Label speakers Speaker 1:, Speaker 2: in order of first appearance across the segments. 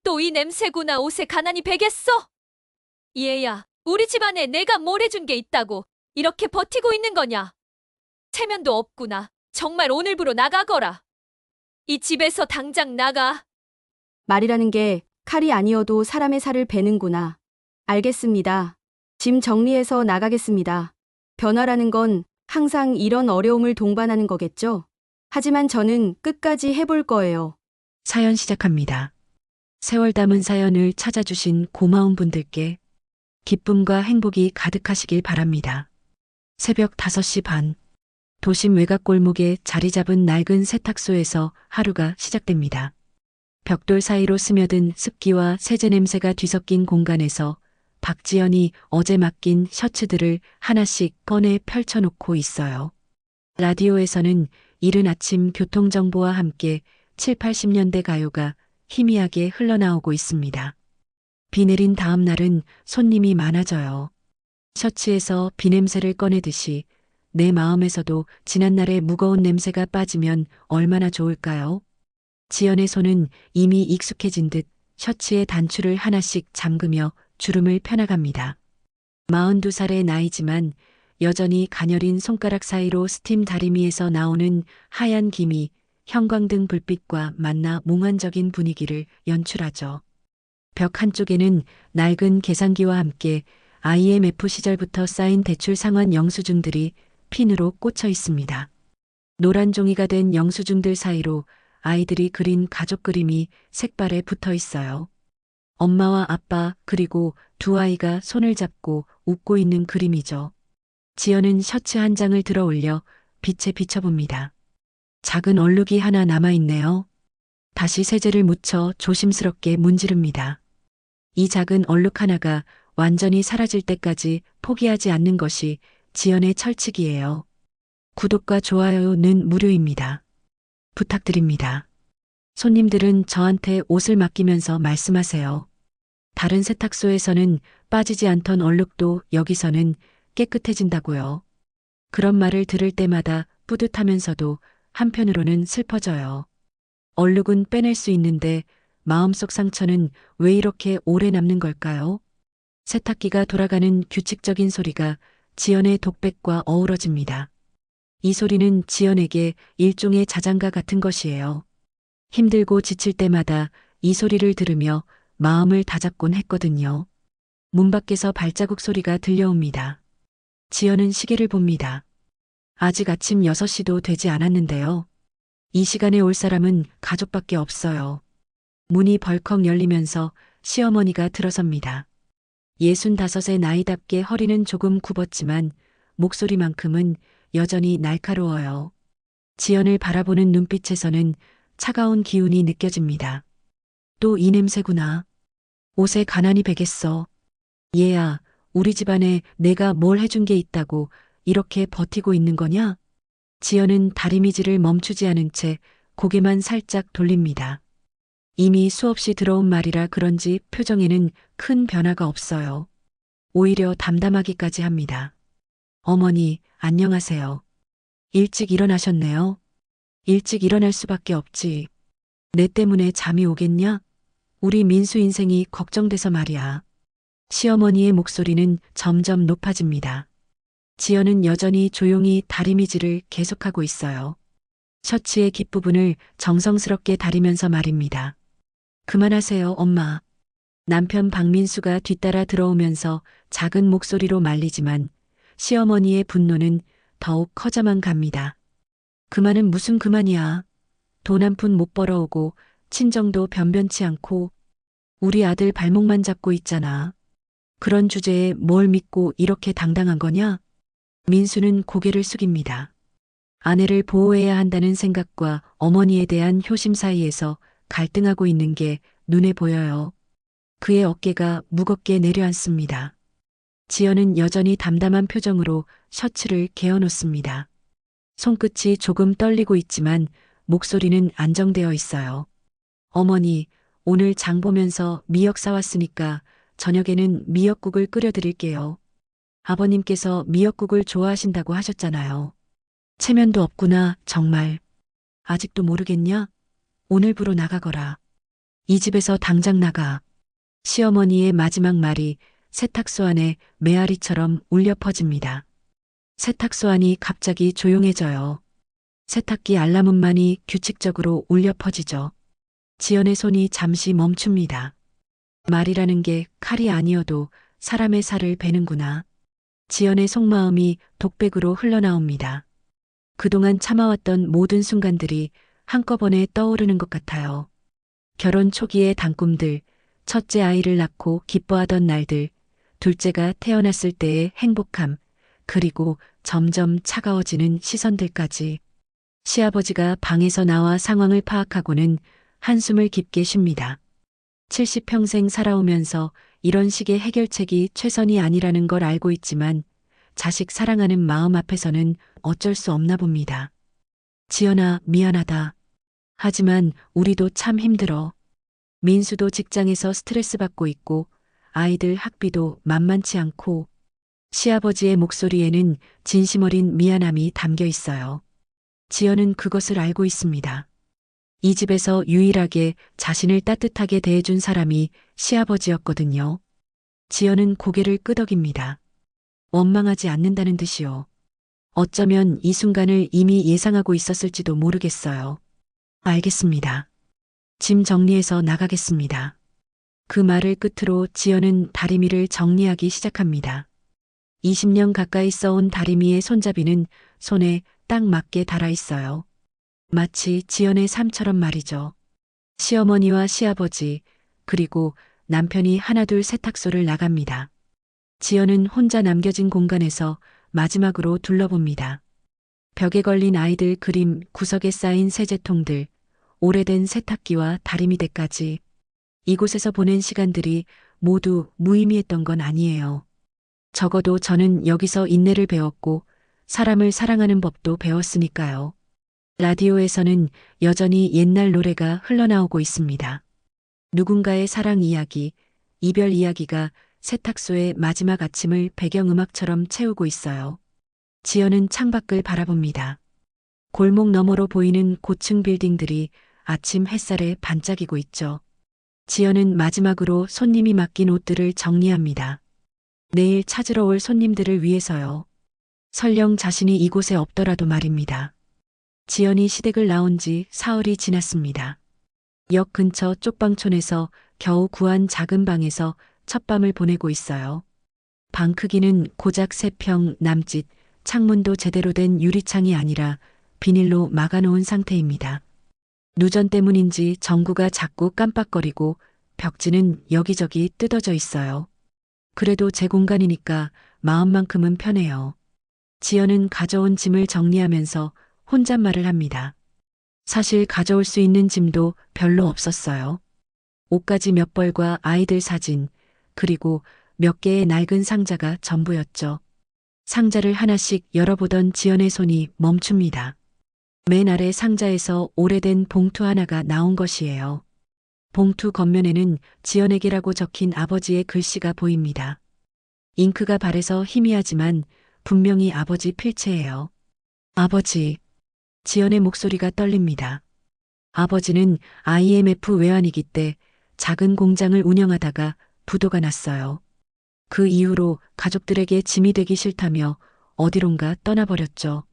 Speaker 1: 또 이 냄새구나. 옷에 가난이 배겠어? 얘야, 우리 집안에 내가 뭘 해준 게 있다고 이렇게 버티고 있는 거냐? 체면도 없구나. 정말 오늘부로 나가거라. 이 집에서 당장 나가.
Speaker 2: 말이라는 게 칼이 아니어도 사람의 살을 베는구나. 알겠습니다. 짐 정리해서 나가겠습니다. 변화라는 건 항상 이런 어려움을 동반하는 거겠죠? 하지만 저는 끝까지 해볼 거예요.
Speaker 3: 사연 시작합니다. 세월 담은 사연을 찾아주신 고마운 분들께 기쁨과 행복이 가득하시길 바랍니다. 새벽 5시 반, 도심 외곽 골목에 자리 잡은 낡은 세탁소에서 하루가 시작됩니다. 벽돌 사이로 스며든 습기와 세제 냄새가 뒤섞인 공간에서 박지연이 어제 맡긴 셔츠들을 하나씩 꺼내 펼쳐놓고 있어요. 라디오에서는 이른 아침 교통정보와 함께 7, 80년대 가요가 희미하게 흘러나오고 있습니다. 비 내린 다음 날은 손님이 많아져요. 셔츠에서 비 냄새를 꺼내듯이 내 마음에서도 지난날의 무거운 냄새가 빠지면 얼마나 좋을까요? 지연의 손은 이미 익숙해진 듯 셔츠의 단추를 하나씩 잠그며 주름을 펴나갑니다. 42살의 나이지만 여전히 가녀린 손가락 사이로 스팀 다리미에서 나오는 하얀 김이 형광등 불빛과 만나 몽환적인 분위기를 연출하죠. 벽 한쪽에는 낡은 계산기와 함께 IMF 시절부터 쌓인 대출 상환 영수증들이 핀으로 꽂혀 있습니다. 노란 종이가 된 영수증들 사이로 아이들이 그린 가족 그림이 색발에 붙어 있어요. 엄마와 아빠 그리고 두 아이가 손을 잡고 웃고 있는 그림이죠. 지연은 셔츠 한 장을 들어 올려 빛에 비춰봅니다. 작은 얼룩이 하나 남아있네요. 다시 세제를 묻혀 조심스럽게 문지릅니다. 이 작은 얼룩 하나가 완전히 사라질 때까지 포기하지 않는 것이 지연의 철칙이에요. 구독과 좋아요는 무료입니다. 부탁드립니다. 손님들은 저한테 옷을 맡기면서 말씀하세요. 다른 세탁소에서는 빠지지 않던 얼룩도 여기서는 깨끗해진다고요. 그런 말을 들을 때마다 뿌듯하면서도 한편으로는 슬퍼져요. 얼룩은 빼낼 수 있는데 마음속 상처는 왜 이렇게 오래 남는 걸까요? 세탁기가 돌아가는 규칙적인 소리가 지연의 독백과 어우러집니다. 이 소리는 지연에게 일종의 자장가 같은 것이에요. 힘들고 지칠 때마다 이 소리를 들으며 마음을 다잡곤 했거든요. 문 밖에서 발자국 소리가 들려옵니다. 지연은 시계를 봅니다. 아직 아침 6시도 되지 않았는데요. 이 시간에 올 사람은 가족밖에 없어요. 문이 벌컥 열리면서 시어머니가 들어섭니다. 65의 나이답게 허리는 조금 굽었지만 목소리만큼은 여전히 날카로워요. 지연을 바라보는 눈빛에서는 차가운 기운이 느껴집니다. 또 이 냄새구나. 옷에 가난이 배겠어. 얘야, 우리 집안에 내가 뭘 해준 게 있다고 이렇게 버티고 있는 거냐? 지연은 다리미질을 멈추지 않은 채 고개만 살짝 돌립니다. 이미 수없이 들어온 말이라 그런지 표정에는 큰 변화가 없어요. 오히려 담담하기까지 합니다. 어머니, 안녕하세요. 일찍 일어나셨네요. 일찍 일어날 수밖에 없지. 내 때문에 잠이 오겠냐? 우리 민수 인생이 걱정돼서 말이야. 시어머니의 목소리는 점점 높아집니다. 지연은 여전히 조용히 다리미질을 계속하고 있어요. 셔츠의 깃부분을 정성스럽게 다리면서 말입니다. 그만하세요, 엄마. 남편 박민수가 뒤따라 들어오면서 작은 목소리로 말리지만 시어머니의 분노는 더욱 커져만 갑니다. 그만은 무슨 그만이야. 돈 한 푼 못 벌어오고 친정도 변변치 않고 우리 아들 발목만 잡고 있잖아. 그런 주제에 뭘 믿고 이렇게 당당한 거냐? 민수는 고개를 숙입니다. 아내를 보호해야 한다는 생각과 어머니에 대한 효심 사이에서 갈등하고 있는 게 눈에 보여요. 그의 어깨가 무겁게 내려앉습니다. 지연은 여전히 담담한 표정으로 셔츠를 개어놓습니다. 손끝이 조금 떨리고 있지만 목소리는 안정되어 있어요. 어머니, 오늘 장 보면서 미역 사왔으니까 저녁에는 미역국을 끓여드릴게요. 아버님께서 미역국을 좋아하신다고 하셨잖아요. 체면도 없구나, 정말. 아직도 모르겠냐? 오늘부로 나가거라. 이 집에서 당장 나가. 시어머니의 마지막 말이 세탁소 안에 메아리처럼 울려 퍼집니다. 세탁소 안이 갑자기 조용해져요. 세탁기 알람음만이 규칙적으로 울려 퍼지죠. 지연의 손이 잠시 멈춥니다. 말이라는 게 칼이 아니어도 사람의 살을 베는구나. 지연의 속마음이 독백으로 흘러나옵니다. 그동안 참아왔던 모든 순간들이 한꺼번에 떠오르는 것 같아요. 결혼 초기의 단꿈들, 첫째 아이를 낳고 기뻐하던 날들, 둘째가 태어났을 때의 행복함, 그리고 점점 차가워지는 시선들까지. 시아버지가 방에서 나와 상황을 파악하고는 한숨을 깊게 쉽니다. 70평생 살아오면서 이런 식의 해결책이 최선이 아니라는 걸 알고 있지만 자식 사랑하는 마음 앞에서는 어쩔 수 없나 봅니다. 지연아, 미안하다. 하지만 우리도 참 힘들어. 민수도 직장에서 스트레스 받고 있고 아이들 학비도 만만치 않고. 시아버지의 목소리에는 진심 어린 미안함이 담겨 있어요. 지연은 그것을 알고 있습니다. 이 집에서 유일하게 자신을 따뜻하게 대해준 사람이 시아버지였거든요. 지연은 고개를 끄덕입니다. 원망하지 않는다는 듯이요. 어쩌면 이 순간을 이미 예상하고 있었을지도 모르겠어요. 알겠습니다. 짐 정리해서 나가겠습니다. 그 말을 끝으로 지연은 다리미를 정리하기 시작합니다. 20년 가까이 써온 다리미의 손잡이는 손에 딱 맞게 달아 있어요. 마치 지연의 삶처럼 말이죠. 시어머니와 시아버지, 그리고 남편이 하나둘 세탁소를 나갑니다. 지연은 혼자 남겨진 공간에서 마지막으로 둘러봅니다. 벽에 걸린 아이들 그림, 구석에 쌓인 세제통들, 오래된 세탁기와 다리미대까지. 이곳에서 보낸 시간들이 모두 무의미했던 건 아니에요. 적어도 저는 여기서 인내를 배웠고 사람을 사랑하는 법도 배웠으니까요. 라디오에서는 여전히 옛날 노래가 흘러나오고 있습니다. 누군가의 사랑 이야기, 이별 이야기가 세탁소의 마지막 아침을 배경음악처럼 채우고 있어요. 지연은 창밖을 바라봅니다. 골목 너머로 보이는 고층 빌딩들이 아침 햇살에 반짝이고 있죠. 지연은 마지막으로 손님이 맡긴 옷들을 정리합니다. 내일 찾으러 올 손님들을 위해서요. 설령 자신이 이곳에 없더라도 말입니다. 지연이 시댁을 나온 지 사흘이 지났습니다. 역 근처 쪽방촌에서 겨우 구한 작은 방에서 첫밤을 보내고 있어요. 방 크기는 고작 3평 남짓, 창문도 제대로 된 유리창이 아니라 비닐로 막아놓은 상태입니다. 누전 때문인지 전구가 자꾸 깜빡거리고 벽지는 여기저기 뜯어져 있어요. 그래도 제 공간이니까 마음만큼은 편해요. 지연은 가져온 짐을 정리하면서 혼잣말을 합니다. 사실 가져올 수 있는 짐도 별로 없었어요. 옷가지 몇 벌과 아이들 사진, 그리고 몇 개의 낡은 상자가 전부였죠. 상자를 하나씩 열어보던 지연의 손이 멈춥니다. 맨 아래 상자에서 오래된 봉투 하나가 나온 것이에요. 봉투 겉면에는 지연에게라고 적힌 아버지의 글씨가 보입니다. 잉크가 바래서 희미하지만 분명히 아버지 필체예요. 아버지. 지연의 목소리가 떨립니다. 아버지는 IMF 외환위기 때 작은 공장을 운영하다가 부도가 났어요. 그 이후로 가족들에게 짐이 되기 싫다며 어디론가 떠나버렸죠.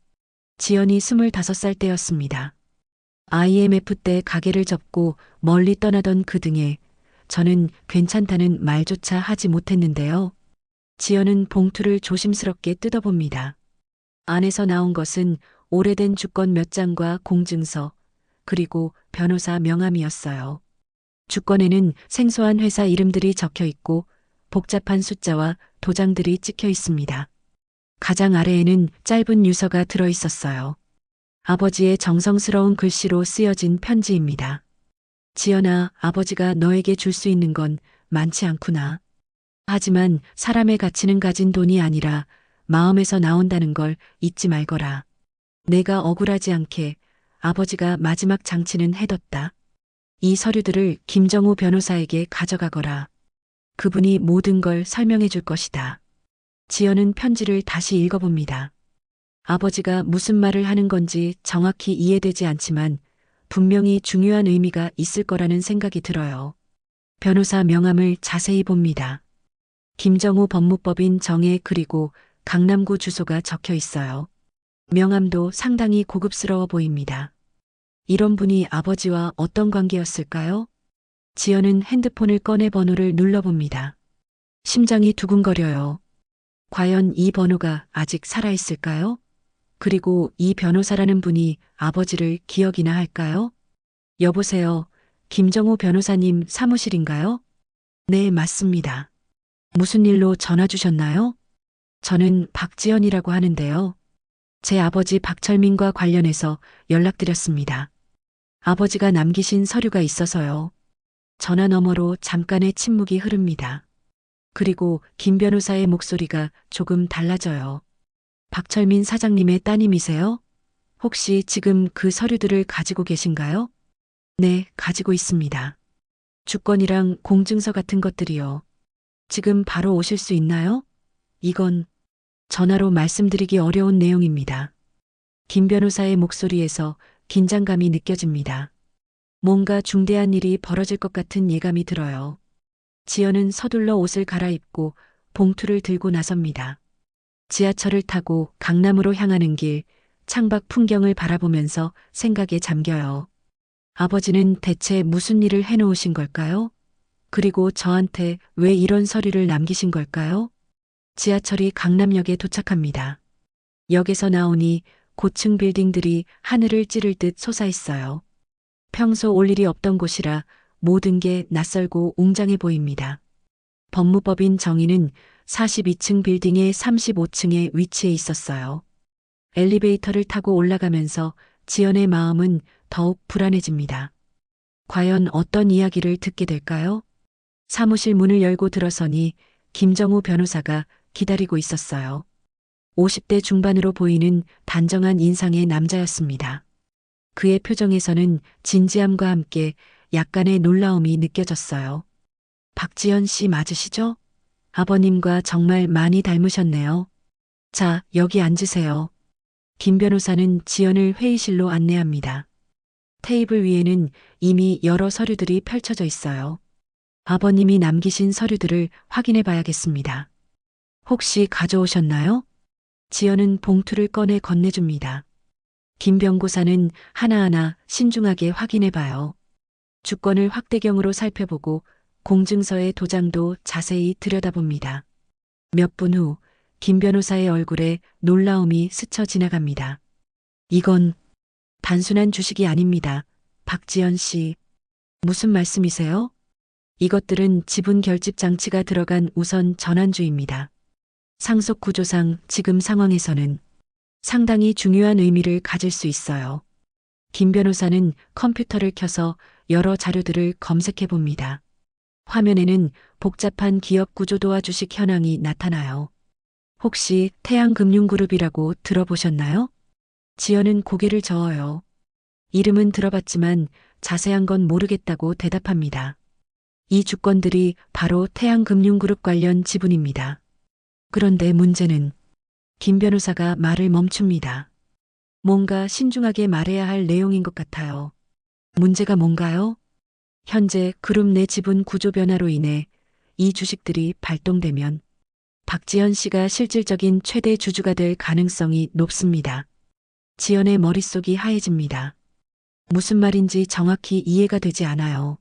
Speaker 3: 지연이 25살 때였습니다. IMF 때 가게를 접고 멀리 떠나던 그 등에 저는 괜찮다는 말조차 하지 못했는데요. 지연은 봉투를 조심스럽게 뜯어봅니다. 안에서 나온 것은 오래된 주권 몇 장과 공증서, 그리고 변호사 명함이었어요. 주권에는 생소한 회사 이름들이 적혀 있고 복잡한 숫자와 도장들이 찍혀 있습니다. 가장 아래에는 짧은 유서가 들어 있었어요. 아버지의 정성스러운 글씨로 쓰여진 편지입니다. 지연아, 아버지가 너에게 줄 수 있는 건 많지 않구나. 하지만 사람의 가치는 가진 돈이 아니라 마음에서 나온다는 걸 잊지 말거라. 내가 억울하지 않게 아버지가 마지막 장치는 해뒀다. 이 서류들을 김정우 변호사에게 가져가거라. 그분이 모든 걸 설명해 줄 것이다. 지연은 편지를 다시 읽어봅니다. 아버지가 무슨 말을 하는 건지 정확히 이해되지 않지만 분명히 중요한 의미가 있을 거라는 생각이 들어요. 변호사 명함을 자세히 봅니다. 김정우 법무법인 정혜 그리고 강남구 주소가 적혀 있어요. 명함도 상당히 고급스러워 보입니다. 이런 분이 아버지와 어떤 관계였을까요? 지연은 핸드폰을 꺼내 번호를 눌러봅니다. 심장이 두근거려요. 과연 이 번호가 아직 살아있을까요? 그리고 이 변호사라는 분이 아버지를 기억이나 할까요? 여보세요. 김정우 변호사님 사무실인가요? 네, 맞습니다. 무슨 일로 전화 주셨나요? 저는 박지연이라고 하는데요. 제 아버지 박철민과 관련해서 연락드렸습니다. 아버지가 남기신 서류가 있어서요. 전화 너머로 잠깐의 침묵이 흐릅니다. 그리고 김 변호사의 목소리가 조금 달라져요. 박철민 사장님의 따님이세요? 혹시 지금 그 서류들을 가지고 계신가요? 네, 가지고 있습니다. 주권이랑 공증서 같은 것들이요. 지금 바로 오실 수 있나요? 이건 전화로 말씀드리기 어려운 내용입니다. 김 변호사의 목소리에서 긴장감이 느껴집니다. 뭔가 중대한 일이 벌어질 것 같은 예감이 들어요. 지연은 서둘러 옷을 갈아입고 봉투를 들고 나섭니다. 지하철을 타고 강남으로 향하는 길, 창밖 풍경을 바라보면서 생각에 잠겨요. 아버지는 대체 무슨 일을 해놓으신 걸까요? 그리고 저한테 왜 이런 서류를 남기신 걸까요? 지하철이 강남역에 도착합니다. 역에서 나오니 고층 빌딩들이 하늘을 찌를 듯 솟아있어요. 평소 올 일이 없던 곳이라 모든 게 낯설고 웅장해 보입니다. 법무법인 정의는 42층 빌딩의 35층에 위치해 있었어요. 엘리베이터를 타고 올라가면서 지연의 마음은 더욱 불안해집니다. 과연 어떤 이야기를 듣게 될까요? 사무실 문을 열고 들어서니 김정우 변호사가 기다리고 있었어요. 50대 중반으로 보이는 단정한 인상의 남자였습니다. 그의 표정에서는 진지함과 함께 약간의 놀라움이 느껴졌어요. 박지연 씨 맞으시죠? 아버님과 정말 많이 닮으셨네요. 자, 여기 앉으세요. 김 변호사는 지연을 회의실로 안내합니다. 테이블 위에는 이미 여러 서류들이 펼쳐져 있어요. 아버님이 남기신 서류들을 확인해 봐야겠습니다. 혹시 가져오셨나요? 지연은 봉투를 꺼내 건네줍니다. 김 변고사는 하나하나 신중하게 확인해 봐요. 주권을 확대경으로 살펴보고 공증서의 도장도 자세히 들여다봅니다. 몇 분 후 김 변호사의 얼굴에 놀라움이 스쳐 지나갑니다. 이건 단순한 주식이 아닙니다. 박지연 씨. 무슨 말씀이세요? 이것들은 지분 결집 장치가 들어간 우선 전환주입니다. 상속 구조상 지금 상황에서는 상당히 중요한 의미를 가질 수 있어요. 김 변호사는 컴퓨터를 켜서 여러 자료들을 검색해 봅니다. 화면에는 복잡한 기업 구조도와 주식 현황이 나타나요. 혹시 태양금융그룹이라고 들어보셨나요? 지연은 고개를 저어요. 이름은 들어봤지만 자세한 건 모르겠다고 대답합니다. 이 주권들이 바로 태양금융그룹 관련 지분입니다. 그런데 문제는 김 변호사가 말을 멈춥니다. 뭔가 신중하게 말해야 할 내용인 것 같아요. 문제가 뭔가요? 현재 그룹 내 지분 구조 변화로 인해 이 주식들이 발동되면 박지연 씨가 실질적인 최대 주주가 될 가능성이 높습니다. 지연의 머릿속이 하얘집니다. 무슨 말인지 정확히 이해가 되지 않아요.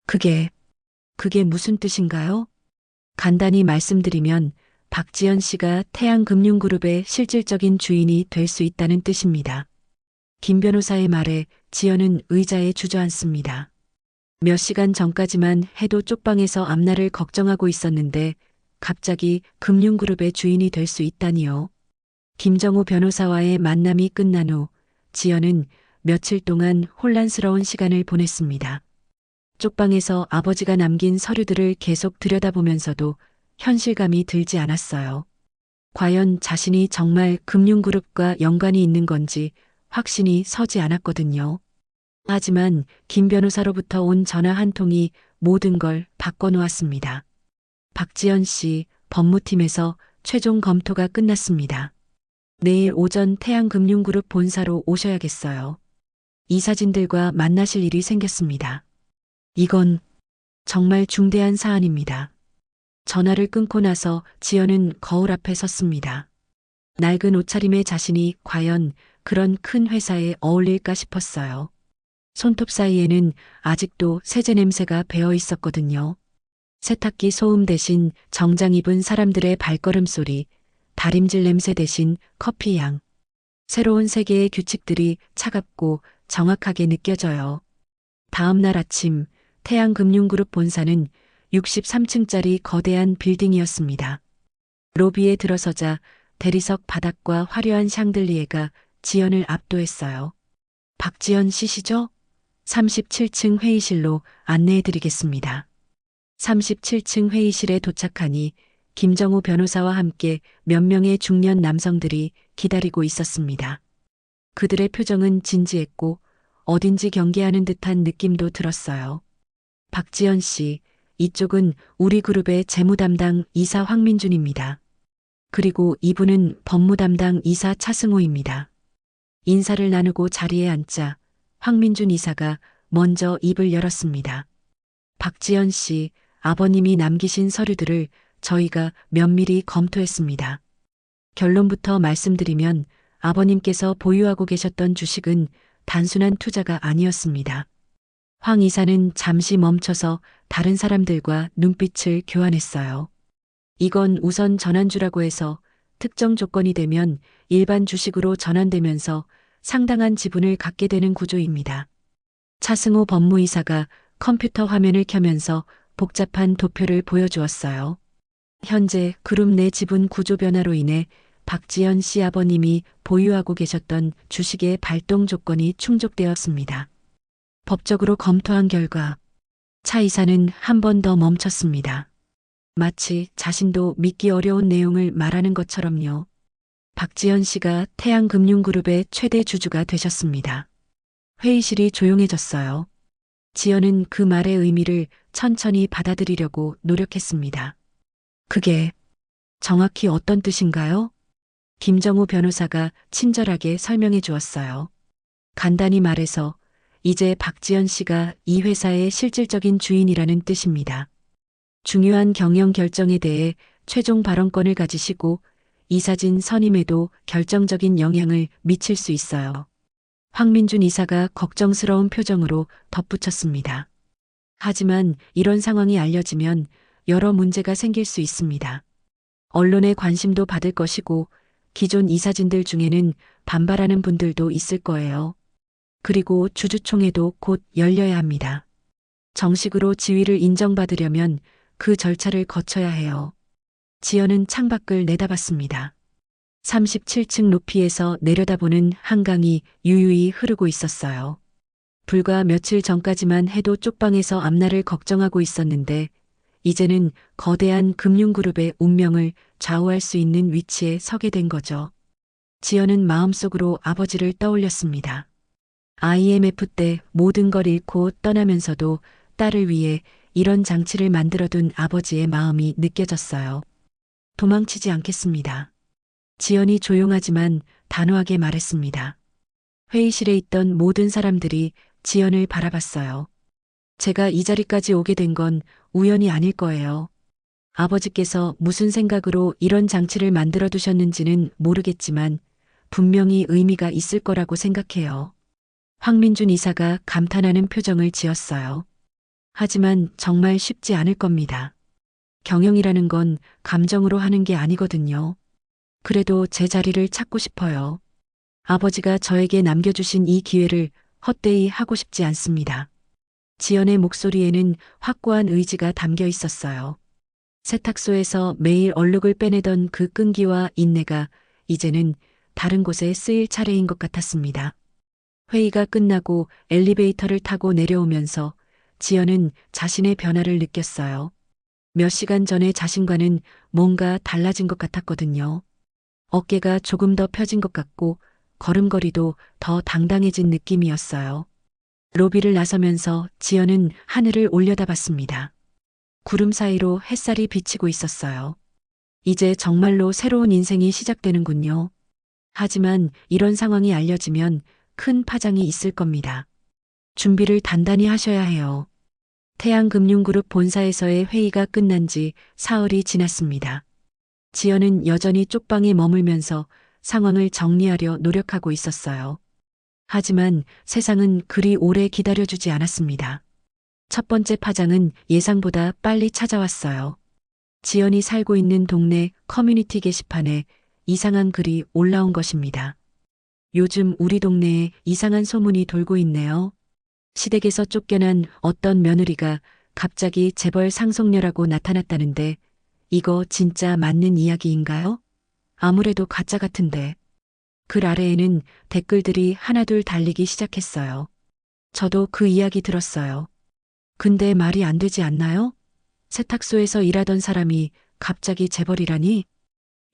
Speaker 3: 그게 무슨 뜻인가요? 간단히 말씀드리면 박지연 씨가 태양금융그룹의 실질적인 주인이 될 수 있다는 뜻입니다. 김 변호사의 말에 지연은 의자에 주저앉습니다. 몇 시간 전까지만 해도 쪽방에서 앞날을 걱정하고 있었는데 갑자기 금융그룹의 주인이 될 수 있다니요. 김정우 변호사와의 만남이 끝난 후 지연은 며칠 동안 혼란스러운 시간을 보냈습니다. 쪽방에서 아버지가 남긴 서류들을 계속 들여다보면서도 현실감이 들지 않았어요. 과연 자신이 정말 금융그룹과 연관이 있는 건지 확신이 서지 않았거든요. 하지만 김 변호사로부터 온 전화 한 통이 모든 걸 바꿔놓았습니다. 박지연 씨, 법무팀에서 최종 검토가 끝났습니다. 내일 오전 태양금융그룹 본사로 오셔야겠어요. 이사진들과 만나실 일이 생겼습니다. 이건 정말 중대한 사안입니다. 전화를 끊고 나서 지연은 거울 앞에 섰습니다. 낡은 옷차림의 자신이 과연 그런 큰 회사에 어울릴까 싶었어요. 손톱 사이에는 아직도 세제 냄새가 배어 있었거든요. 세탁기 소음 대신 정장 입은 사람들의 발걸음 소리, 다림질 냄새 대신 커피 향. 새로운 세계의 규칙들이 차갑고 정확하게 느껴져요. 다음 날 아침 태양금융그룹 본사는 63층짜리 거대한 빌딩이었습니다. 로비에 들어서자 대리석 바닥과 화려한 샹들리에가 지연을 압도했어요. 박지연 씨시죠? 37층 회의실로 안내해드리겠습니다. 37층 회의실에 도착하니 김정우 변호사와 함께 몇 명의 중년 남성들이 기다리고 있었습니다. 그들의 표정은 진지했고 어딘지 경계하는 듯한 느낌도 들었어요. 박지연 씨, 이쪽은 우리 그룹의 재무담당 이사 황민준입니다. 그리고 이분은 법무담당 이사 차승호입니다. 인사를 나누고 자리에 앉자 황민준 이사가 먼저 입을 열었습니다. 박지연 씨, 아버님이 남기신 서류들을 저희가 면밀히 검토했습니다. 결론부터 말씀드리면 아버님께서 보유하고 계셨던 주식은 단순한 투자가 아니었습니다. 황 이사는 잠시 멈춰서 다른 사람들과 눈빛을 교환했어요. 이건 우선 전환주라고 해서 특정 조건이 되면 일반 주식으로 전환되면서 상당한 지분을 갖게 되는 구조입니다. 차승호 법무이사가 컴퓨터 화면을 켜면서 복잡한 도표를 보여주었어요. 현재 그룹 내 지분 구조 변화로 인해 박지연 씨 아버님이 보유하고 계셨던 주식의 발동 조건이 충족되었습니다. 법적으로 검토한 결과 차 이사는 한 번 더 멈췄습니다. 마치 자신도 믿기 어려운 내용을 말하는 것처럼요. 박지연 씨가 태양금융그룹의 최대 주주가 되셨습니다. 회의실이 조용해졌어요. 지연은 그 말의 의미를 천천히 받아들이려고 노력했습니다. 그게 정확히 어떤 뜻인가요? 김정우 변호사가 친절하게 설명해 주었어요. 간단히 말해서 이제 박지연 씨가 이 회사의 실질적인 주인이라는 뜻입니다. 중요한 경영 결정에 대해 최종 발언권을 가지시고 이사진 선임에도 결정적인 영향을 미칠 수 있어요. 황민준 이사가 걱정스러운 표정으로 덧붙였습니다. 하지만 이런 상황이 알려지면 여러 문제가 생길 수 있습니다. 언론의 관심도 받을 것이고 기존 이사진들 중에는 반발하는 분들도 있을 거예요. 그리고 주주총회도 곧 열려야 합니다. 정식으로 지위를 인정받으려면 그 절차를 거쳐야 해요. 지연은 창밖을 내다봤습니다. 37층 높이에서 내려다보는 한강이 유유히 흐르고 있었어요. 불과 며칠 전까지만 해도 쪽방에서 앞날을 걱정하고 있었는데 이제는 거대한 금융그룹의 운명을 좌우할 수 있는 위치에 서게 된 거죠. 지연은 마음속으로 아버지를 떠올렸습니다. IMF 때 모든 걸 잃고 떠나면서도 딸을 위해 이런 장치를 만들어둔 아버지의 마음이 느껴졌어요. 도망치지 않겠습니다. 지연이 조용하지만 단호하게 말했습니다. 회의실에 있던 모든 사람들이 지연을 바라봤어요. 제가 이 자리까지 오게 된 건 우연이 아닐 거예요. 아버지께서 무슨 생각으로 이런 장치를 만들어 두셨는지는 모르겠지만 분명히 의미가 있을 거라고 생각해요. 황민준 이사가 감탄하는 표정을 지었어요. 하지만 정말 쉽지 않을 겁니다. 경영이라는 건 감정으로 하는 게 아니거든요. 그래도 제 자리를 찾고 싶어요. 아버지가 저에게 남겨주신 이 기회를 헛되이 하고 싶지 않습니다. 지연의 목소리에는 확고한 의지가 담겨 있었어요. 세탁소에서 매일 얼룩을 빼내던 그 끈기와 인내가 이제는 다른 곳에 쓰일 차례인 것 같았습니다. 회의가 끝나고 엘리베이터를 타고 내려오면서 지연은 자신의 변화를 느꼈어요. 몇 시간 전에 자신과는 뭔가 달라진 것 같았거든요. 어깨가 조금 더 펴진 것 같고 걸음걸이도 더 당당해진 느낌이었어요. 로비를 나서면서 지연은 하늘을 올려다봤습니다. 구름 사이로 햇살이 비치고 있었어요. 이제 정말로 새로운 인생이 시작되는군요. 하지만 이런 상황이 알려지면 큰 파장이 있을 겁니다. 준비를 단단히 하셔야 해요. 태양금융그룹 본사에서의 회의가 끝난 지 사흘이 지났습니다. 지연은 여전히 쪽방에 머물면서 상황을 정리하려 노력하고 있었어요. 하지만 세상은 그리 오래 기다려주지 않았습니다. 첫 번째 파장은 예상보다 빨리 찾아왔어요. 지연이 살고 있는 동네 커뮤니티 게시판에 이상한 글이 올라온 것입니다. 요즘 우리 동네에 이상한 소문이 돌고 있네요. 시댁에서 쫓겨난 어떤 며느리가 갑자기 재벌 상속녀라고 나타났다는데 이거 진짜 맞는 이야기인가요? 아무래도 가짜 같은데. 글 아래에는 댓글들이 하나둘 달리기 시작했어요. 저도 그 이야기 들었어요. 근데 말이 안 되지 않나요? 세탁소에서 일하던 사람이 갑자기 재벌이라니?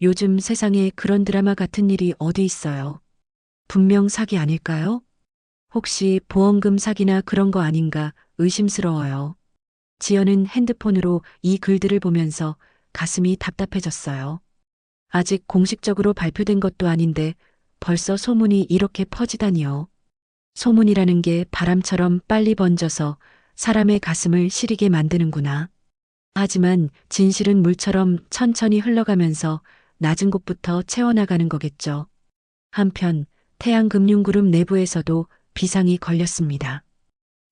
Speaker 3: 요즘 세상에 그런 드라마 같은 일이 어디 있어요? 분명 사기 아닐까요? 혹시 보험금 사기나 그런 거 아닌가 의심스러워요. 지연은 핸드폰으로 이 글들을 보면서 가슴이 답답해졌어요. 아직 공식적으로 발표된 것도 아닌데 벌써 소문이 이렇게 퍼지다니요. 소문이라는 게 바람처럼 빨리 번져서 사람의 가슴을 시리게 만드는구나. 하지만 진실은 물처럼 천천히 흘러가면서 낮은 곳부터 채워나가는 거겠죠. 한편 태양금융그룹 내부에서도 비상이 걸렸습니다.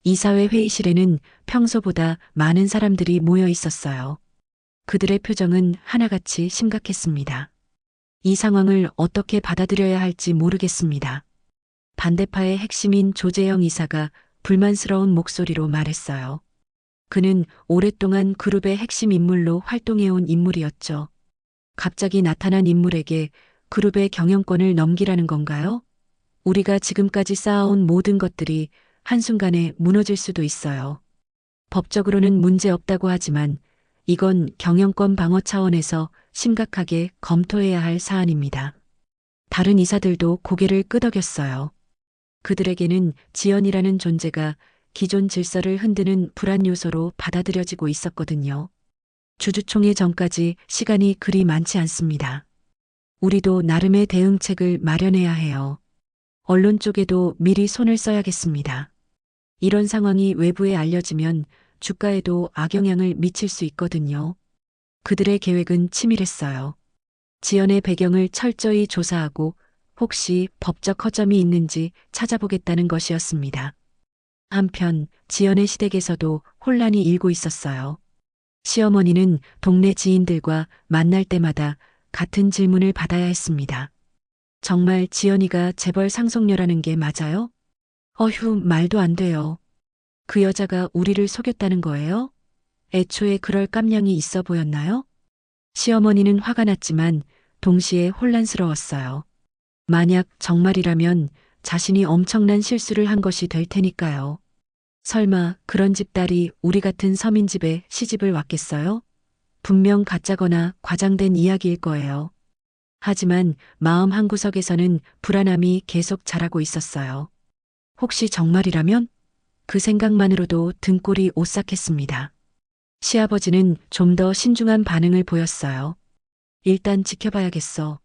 Speaker 3: 이사회 회의실에는 평소보다 많은 사람들이 모여 있었어요. 그들의 표정은 하나같이 심각했습니다. 이 상황을 어떻게 받아들여야 할지 모르겠습니다. 반대파의 핵심인 조재영 이사가 불만스러운 목소리로 말했어요. 그는 오랫동안 그룹의 핵심 인물로 활동해온 인물이었죠. 갑자기 나타난 인물에게 그룹의 경영권을 넘기라는 건가요? 우리가 지금까지 쌓아온 모든 것들이 한순간에 무너질 수도 있어요. 법적으로는 문제 없다고 하지만 이건 경영권 방어 차원에서 심각하게 검토해야 할 사안입니다. 다른 이사들도 고개를 끄덕였어요. 그들에게는 지연이라는 존재가 기존 질서를 흔드는 불안 요소로 받아들여지고 있었거든요. 주주총회 전까지 시간이 그리 많지 않습니다. 우리도 나름의 대응책을 마련해야 해요. 언론 쪽에도 미리 손을 써야겠습니다. 이런 상황이 외부에 알려지면 주가에도 악영향을 미칠 수 있거든요. 그들의 계획은 치밀했어요. 지연의 배경을 철저히 조사하고 혹시 법적 허점이 있는지 찾아보겠다는 것이었습니다. 한편 지연의 시댁에서도 혼란이 일고 있었어요. 시어머니는 동네 지인들과 만날 때마다 같은 질문을 받아야 했습니다. 정말 지연이가 재벌 상속녀라는 게 맞아요? 어휴, 말도 안 돼요. 그 여자가 우리를 속였다는 거예요? 애초에 그럴 깜냥이 있어 보였나요? 시어머니는 화가 났지만 동시에 혼란스러웠어요. 만약 정말이라면 자신이 엄청난 실수를 한 것이 될 테니까요. 설마 그런 집딸이 우리 같은 서민집에 시집을 왔겠어요? 분명 가짜거나 과장된 이야기일 거예요. 하지만 마음 한구석에서는 불안함이 계속 자라고 있었어요. 혹시 정말이라면? 그 생각만으로도 등골이 오싹했습니다. 시아버지는 좀 더 신중한 반응을 보였어요. 일단 지켜봐야겠어.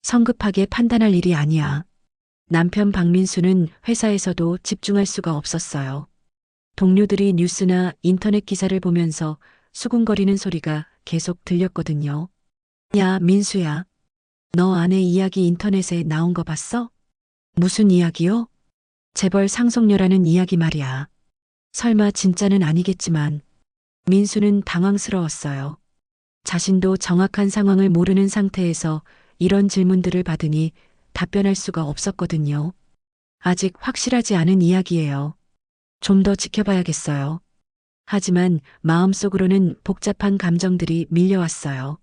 Speaker 3: 성급하게 판단할 일이 아니야. 남편 박민수는 회사에서도 집중할 수가 없었어요. 동료들이 뉴스나 인터넷 기사를 보면서 수군거리는 소리가 계속 들렸거든요. 야, 민수야. 너 아내 이야기 인터넷에 나온 거 봤어? 무슨 이야기요? 재벌 상속녀라는 이야기 말이야. 설마 진짜는 아니겠지만. 민수는 당황스러웠어요. 자신도 정확한 상황을 모르는 상태에서 이런 질문들을 받으니 답변할 수가 없었거든요. 아직 확실하지 않은 이야기예요. 좀 더 지켜봐야겠어요. 하지만 마음속으로는 복잡한 감정들이 밀려왔어요.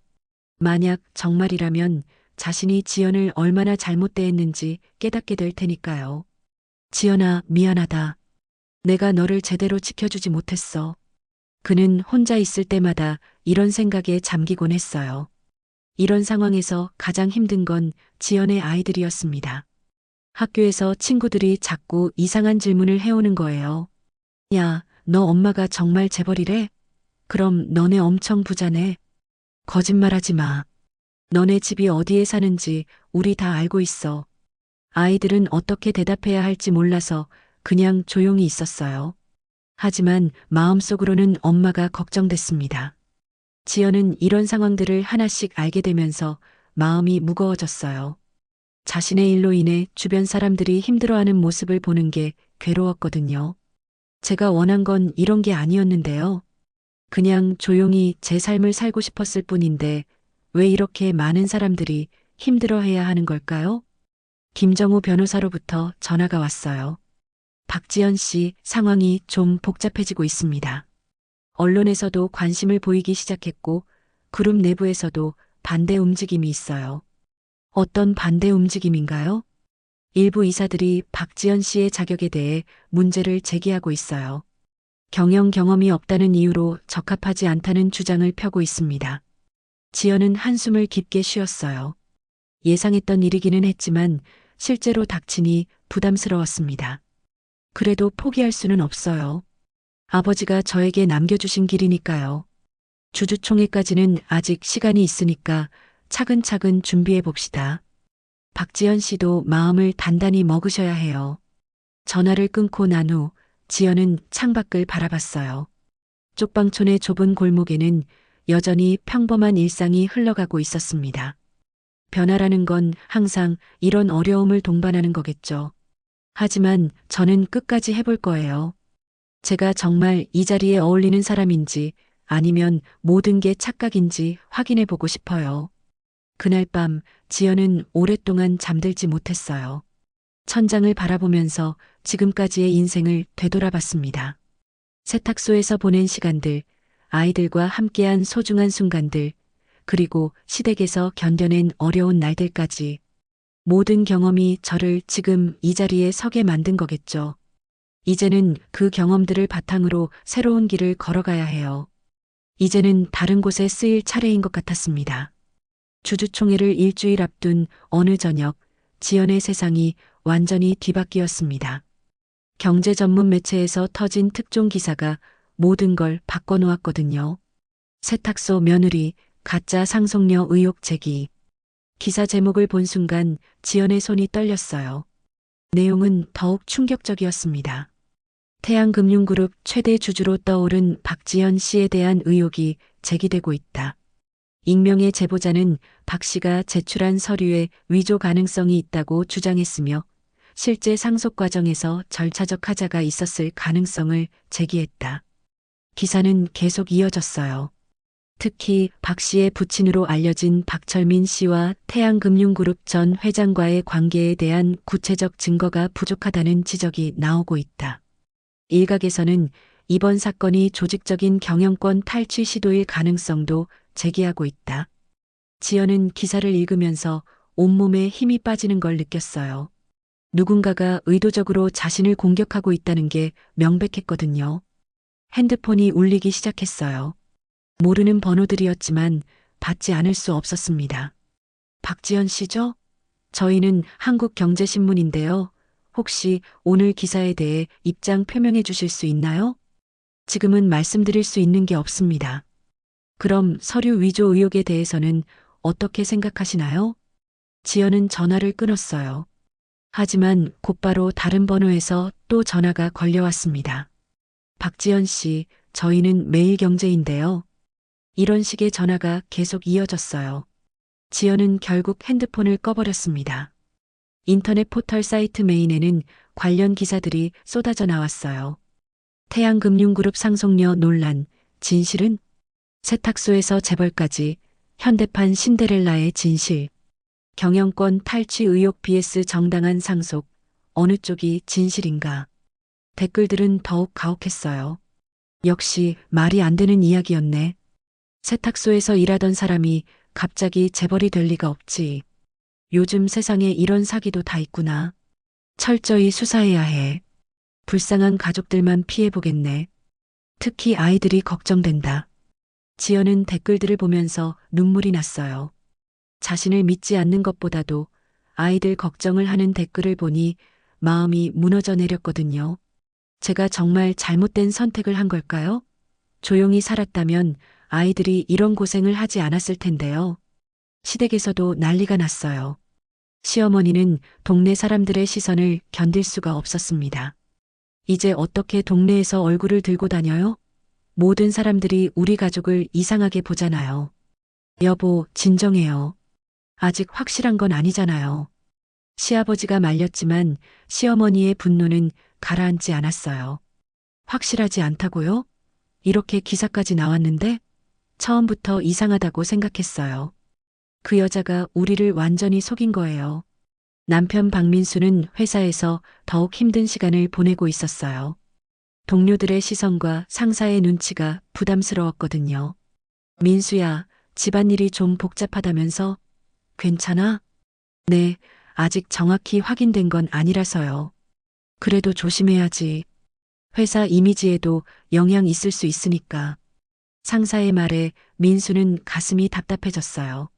Speaker 3: 만약 정말이라면 자신이 지연을 얼마나 잘못 대했는지 깨닫게 될 테니까요. 지연아, 미안하다. 내가 너를 제대로 지켜주지 못했어. 그는 혼자 있을 때마다 이런 생각에 잠기곤 했어요. 이런 상황에서 가장 힘든 건 지연의 아이들이었습니다. 학교에서 친구들이 자꾸 이상한 질문을 해오는 거예요. 야, 너 엄마가 정말 재벌이래? 그럼 너네 엄청 부자네. 거짓말하지 마. 너네 집이 어디에 사는지 우리 다 알고 있어. 아이들은 어떻게 대답해야 할지 몰라서 그냥 조용히 있었어요. 하지만 마음속으로는 엄마가 걱정됐습니다. 지연은 이런 상황들을 하나씩 알게 되면서 마음이 무거워졌어요. 자신의 일로 인해 주변 사람들이 힘들어하는 모습을 보는 게 괴로웠거든요. 제가 원한 건 이런 게 아니었는데요. 그냥 조용히 제 삶을 살고 싶었을 뿐인데 왜 이렇게 많은 사람들이 힘들어해야 하는 걸까요? 김정우 변호사로부터 전화가 왔어요. 박지연 씨, 상황이 좀 복잡해지고 있습니다. 언론에서도 관심을 보이기 시작했고 그룹 내부에서도 반대 움직임이 있어요. 어떤 반대 움직임인가요? 일부 이사들이 박지연 씨의 자격에 대해 문제를 제기하고 있어요. 경영 경험이 없다는 이유로 적합하지 않다는 주장을 펴고 있습니다. 지연은 한숨을 깊게 쉬었어요. 예상했던 일이기는 했지만 실제로 닥치니 부담스러웠습니다. 그래도 포기할 수는 없어요. 아버지가 저에게 남겨주신 길이니까요. 주주총회까지는 아직 시간이 있으니까 차근차근 준비해 봅시다. 박지연 씨도 마음을 단단히 먹으셔야 해요. 전화를 끊고 난 후 지연은 창밖을 바라봤어요. 쪽방촌의 좁은 골목에는 여전히 평범한 일상이 흘러가고 있었습니다. 변화라는 건 항상 이런 어려움을 동반하는 거겠죠. 하지만 저는 끝까지 해볼 거예요. 제가 정말 이 자리에 어울리는 사람인지 아니면 모든 게 착각인지 확인해 보고 싶어요. 그날 밤 지연은 오랫동안 잠들지 못했어요. 천장을 바라보면서 지금까지의 인생을 되돌아봤습니다. 세탁소에서 보낸 시간들, 아이들과 함께한 소중한 순간들, 그리고 시댁에서 견뎌낸 어려운 날들까지 모든 경험이 저를 지금 이 자리에 서게 만든 거겠죠. 이제는 그 경험들을 바탕으로 새로운 길을 걸어가야 해요. 이제는 다른 곳에 쓰일 차례인 것 같았습니다. 주주총회를 일주일 앞둔 어느 저녁, 지연의 세상이 완전히 뒤바뀌었습니다. 경제 전문 매체에서 터진 특종 기사가 모든 걸 바꿔놓았거든요. 세탁소 며느리, 가짜 상속녀 의혹 제기. 기사 제목을 본 순간 지연의 손이 떨렸어요. 내용은 더욱 충격적이었습니다. 태양금융그룹 최대 주주로 떠오른 박지연 씨에 대한 의혹이 제기되고 있다. 익명의 제보자는 박 씨가 제출한 서류에 위조 가능성이 있다고 주장했으며 실제 상속 과정에서 절차적 하자가 있었을 가능성을 제기했다. 기사는 계속 이어졌어요. 특히 박 씨의 부친으로 알려진 박철민 씨와 태양금융그룹 전 회장과의 관계에 대한 구체적 증거가 부족하다는 지적이 나오고 있다. 일각에서는 이번 사건이 조직적인 경영권 탈취 시도일 가능성도 제기하고 있다. 지연은 기사를 읽으면서 온몸에 힘이 빠지는 걸 느꼈어요. 누군가가 의도적으로 자신을 공격하고 있다는 게 명백했거든요. 핸드폰이 울리기 시작했어요. 모르는 번호들이었지만 받지 않을 수 없었습니다. 박지연 씨죠? 저희는 한국경제신문인데요. 혹시 오늘 기사에 대해 입장 표명해 주실 수 있나요? 지금은 말씀드릴 수 있는 게 없습니다. 그럼 서류 위조 의혹에 대해서는 어떻게 생각하시나요? 지연은 전화를 끊었어요. 하지만 곧바로 다른 번호에서 또 전화가 걸려왔습니다. 박지연 씨, 저희는 매일경제인데요. 이런 식의 전화가 계속 이어졌어요. 지연은 결국 핸드폰을 꺼버렸습니다. 인터넷 포털 사이트 메인에는 관련 기사들이 쏟아져 나왔어요. 태양금융그룹 상속녀 논란, 진실은? 세탁소에서 재벌까지, 현대판 신데렐라의 진실. 경영권 탈취 의혹 vs 정당한 상속, 어느 쪽이 진실인가? 댓글들은 더욱 가혹했어요. 역시 말이 안 되는 이야기였네. 세탁소에서 일하던 사람이 갑자기 재벌이 될 리가 없지. 요즘 세상에 이런 사기도 다 있구나. 철저히 수사해야 해. 불쌍한 가족들만 피해보겠네. 특히 아이들이 걱정된다. 지연은 댓글들을 보면서 눈물이 났어요. 자신을 믿지 않는 것보다도 아이들 걱정을 하는 댓글을 보니 마음이 무너져 내렸거든요. 제가 정말 잘못된 선택을 한 걸까요? 조용히 살았다면 아이들이 이런 고생을 하지 않았을 텐데요. 시댁에서도 난리가 났어요. 시어머니는 동네 사람들의 시선을 견딜 수가 없었습니다. 이제 어떻게 동네에서 얼굴을 들고 다녀요? 모든 사람들이 우리 가족을 이상하게 보잖아요. 여보, 진정해요. 아직 확실한 건 아니잖아요. 시아버지가 말렸지만 시어머니의 분노는 가라앉지 않았어요. 확실하지 않다고요? 이렇게 기사까지 나왔는데 처음부터 이상하다고 생각했어요. 그 여자가 우리를 완전히 속인 거예요. 남편 박민수는 회사에서 더욱 힘든 시간을 보내고 있었어요. 동료들의 시선과 상사의 눈치가 부담스러웠거든요. 민수야, 집안일이 좀 복잡하다면서? 괜찮아? 네, 아직 정확히 확인된 건 아니라서요. 그래도 조심해야지. 회사 이미지에도 영향 있을 수 있으니까. 상사의 말에 민수는 가슴이 답답해졌어요.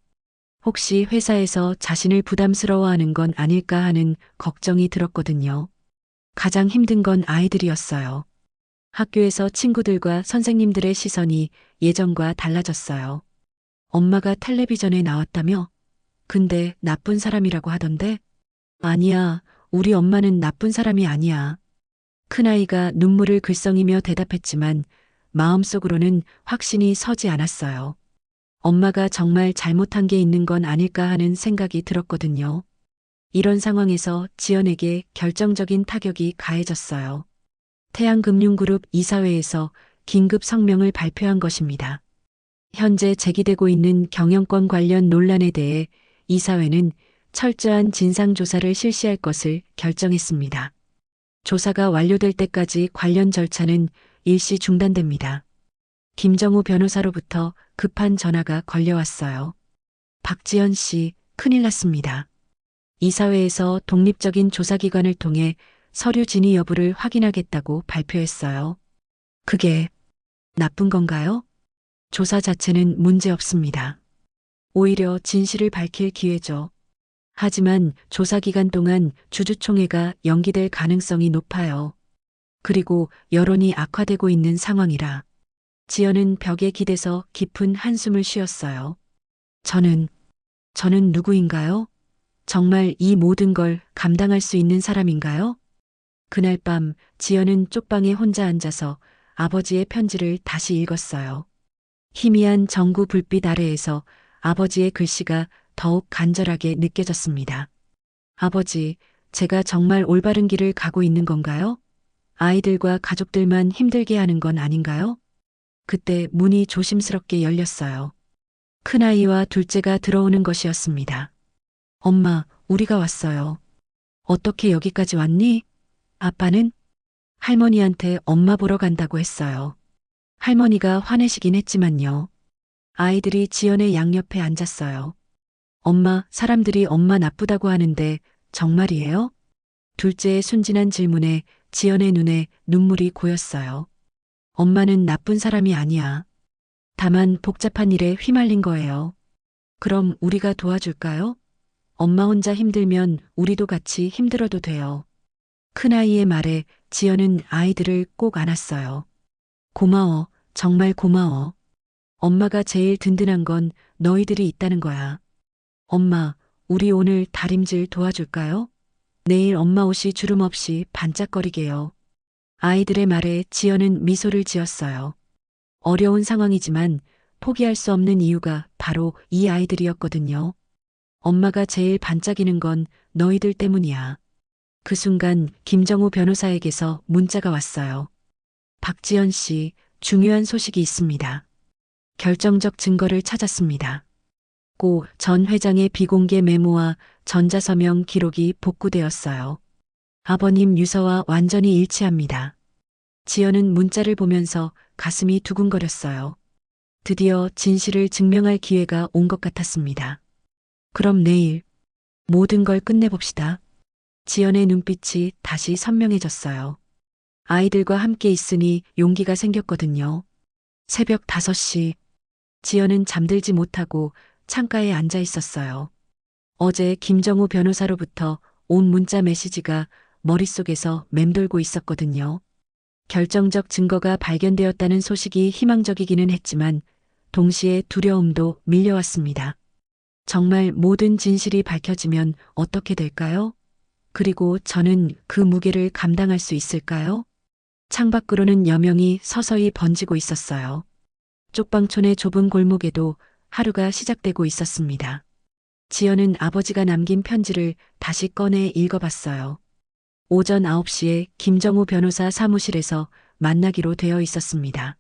Speaker 3: 혹시 회사에서 자신을 부담스러워하는 건 아닐까 하는 걱정이 들었거든요. 가장 힘든 건 아이들이었어요. 학교에서 친구들과 선생님들의 시선이 예전과 달라졌어요. 엄마가 텔레비전에 나왔다며? 근데 나쁜 사람이라고 하던데? 아니야, 우리 엄마는 나쁜 사람이 아니야. 큰아이가 눈물을 글썽이며 대답했지만 마음속으로는 확신이 서지 않았어요. 엄마가 정말 잘못한 게 있는 건 아닐까 하는 생각이 들었거든요. 이런 상황에서 지연에게 결정적인 타격이 가해졌어요. 태양금융그룹 이사회에서 긴급 성명을 발표한 것입니다. 현재 제기되고 있는 경영권 관련 논란에 대해 이사회는 철저한 진상조사를 실시할 것을 결정했습니다. 조사가 완료될 때까지 관련 절차는 일시 중단됩니다. 김정우 변호사로부터 급한 전화가 걸려왔어요. 박지연 씨, 큰일 났습니다. 이사회에서 독립적인 조사기관을 통해 서류 진위 여부를 확인하겠다고 발표했어요. 그게 나쁜 건가요? 조사 자체는 문제 없습니다. 오히려 진실을 밝힐 기회죠. 하지만 조사 기간 동안 주주총회가 연기될 가능성이 높아요. 그리고 여론이 악화되고 있는 상황이라 지연은 벽에 기대서 깊은 한숨을 쉬었어요. 저는 누구인가요? 정말 이 모든 걸 감당할 수 있는 사람인가요? 그날 밤 지연은 쪽방에 혼자 앉아서 아버지의 편지를 다시 읽었어요. 희미한 전구 불빛 아래에서 아버지의 글씨가 더욱 간절하게 느껴졌습니다. 아버지, 제가 정말 올바른 길을 가고 있는 건가요? 아이들과 가족들만 힘들게 하는 건 아닌가요? 그때 문이 조심스럽게 열렸어요. 큰아이와 둘째가 들어오는 것이었습니다. 엄마, 우리가 왔어요. 어떻게 여기까지 왔니? 아빠는? 할머니한테 엄마 보러 간다고 했어요. 할머니가 화내시긴 했지만요. 아이들이 지연의 양옆에 앉았어요. 엄마, 사람들이 엄마 나쁘다고 하는데 정말이에요? 둘째의 순진한 질문에 지연의 눈에 눈물이 고였어요. 엄마는 나쁜 사람이 아니야. 다만 복잡한 일에 휘말린 거예요. 그럼 우리가 도와줄까요? 엄마 혼자 힘들면 우리도 같이 힘들어도 돼요. 큰아이의 말에 지연은 아이들을 꼭 안았어요. 고마워, 정말 고마워. 엄마가 제일 든든한 건 너희들이 있다는 거야. 엄마, 우리 오늘 다림질 도와줄까요? 내일 엄마 옷이 주름 없이 반짝거리게요. 아이들의 말에 지연은 미소를 지었어요. 어려운 상황이지만 포기할 수 없는 이유가 바로 이 아이들이었거든요. 엄마가 제일 반짝이는 건 너희들 때문이야. 그 순간 김정우 변호사에게서 문자가 왔어요. 박지연 씨, 중요한 소식이 있습니다. 결정적 증거를 찾았습니다. 고 전 회장의 비공개 메모와 전자서명 기록이 복구되었어요. 아버님 유서와 완전히 일치합니다. 지연은 문자를 보면서 가슴이 두근거렸어요. 드디어 진실을 증명할 기회가 온 것 같았습니다. 그럼 내일 모든 걸 끝내봅시다. 지연의 눈빛이 다시 선명해졌어요. 아이들과 함께 있으니 용기가 생겼거든요. 새벽 5시, 지연은 잠들지 못하고 창가에 앉아 있었어요. 어제 김정우 변호사로부터 온 문자 메시지가 머릿속에서 맴돌고 있었거든요. 결정적 증거가 발견되었다는 소식이 희망적이기는 했지만 동시에 두려움도 밀려왔습니다. 정말 모든 진실이 밝혀지면 어떻게 될까요? 그리고 저는 그 무게를 감당할 수 있을까요? 창밖으로는 여명이 서서히 번지고 있었어요. 쪽방촌의 좁은 골목에도 하루가 시작되고 있었습니다. 지연은 아버지가 남긴 편지를 다시 꺼내 읽어봤어요. 오전 9시에 김정우 변호사 사무실에서 만나기로 되어 있었습니다.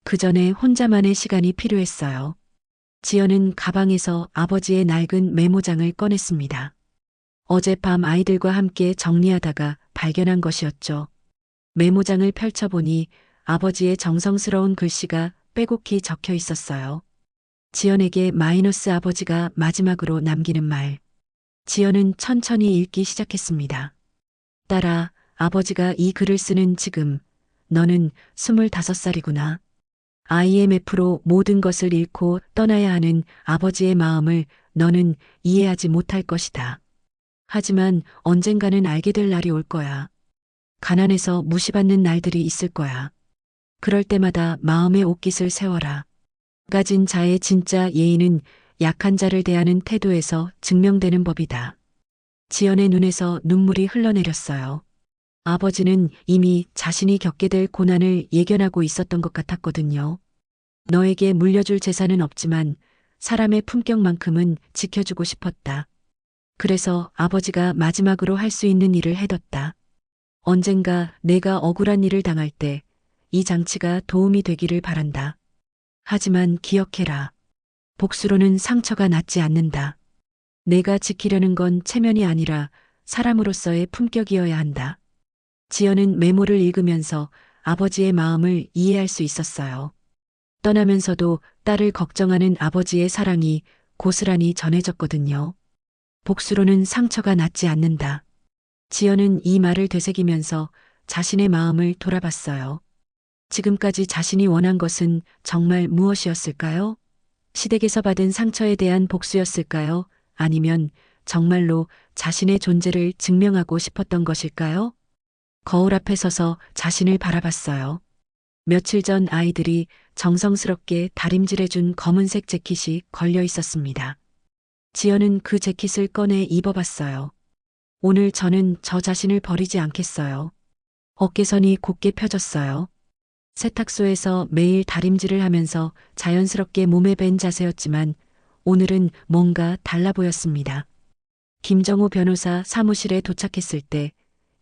Speaker 3: 그 전에 혼자만의 시간이 필요했어요. 지연은 가방에서 아버지의 낡은 메모장을 꺼냈습니다. 어젯밤 아이들과 함께 정리하다가 발견한 것이었죠. 메모장을 펼쳐보니 아버지의 정성스러운 글씨가 빼곡히 적혀 있었어요. 지연에게 마이너스 아버지가 마지막으로 남기는 말. 지연은 천천히 읽기 시작했습니다. 딸아, 아버지가 이 글을 쓰는 지금, 너는 25살이구나. IMF로 모든 것을 잃고 떠나야 하는 아버지의 마음을 너는 이해하지 못할 것이다. 하지만 언젠가는 알게 될 날이 올 거야. 가난해서 무시받는 날들이 있을 거야. 그럴 때마다 마음의 옷깃을 세워라. 가진 자의 진짜 예의는 약한 자를 대하는 태도에서 증명되는 법이다. 지연의 눈에서 눈물이 흘러내렸어요. 아버지는 이미 자신이 겪게 될 고난을 예견하고 있었던 것 같았거든요. 너에게 물려줄 재산은 없지만 사람의 품격만큼은 지켜주고 싶었다. 그래서 아버지가 마지막으로 할 수 있는 일을 해뒀다. 언젠가 내가 억울한 일을 당할 때 이 장치가 도움이 되기를 바란다. 하지만 기억해라. 복수로는 상처가 낫지 않는다. 내가 지키려는 건 체면이 아니라 사람으로서의 품격이어야 한다. 지연은 메모를 읽으면서 아버지의 마음을 이해할 수 있었어요. 떠나면서도 딸을 걱정하는 아버지의 사랑이 고스란히 전해졌거든요. 복수로는 상처가 낫지 않는다. 지연은 이 말을 되새기면서 자신의 마음을 돌아봤어요. 지금까지 자신이 원한 것은 정말 무엇이었을까요? 시댁에서 받은 상처에 대한 복수였을까요? 아니면 정말로 자신의 존재를 증명하고 싶었던 것일까요? 거울 앞에 서서 자신을 바라봤어요. 며칠 전 아이들이 정성스럽게 다림질해준 검은색 재킷이 걸려 있었습니다. 지연은 그 재킷을 꺼내 입어봤어요. 오늘 저는 저 자신을 버리지 않겠어요. 어깨선이 곧게 펴졌어요. 세탁소에서 매일 다림질을 하면서 자연스럽게 몸에 밴 자세였지만 오늘은 뭔가 달라 보였습니다. 김정우 변호사 사무실에 도착했을 때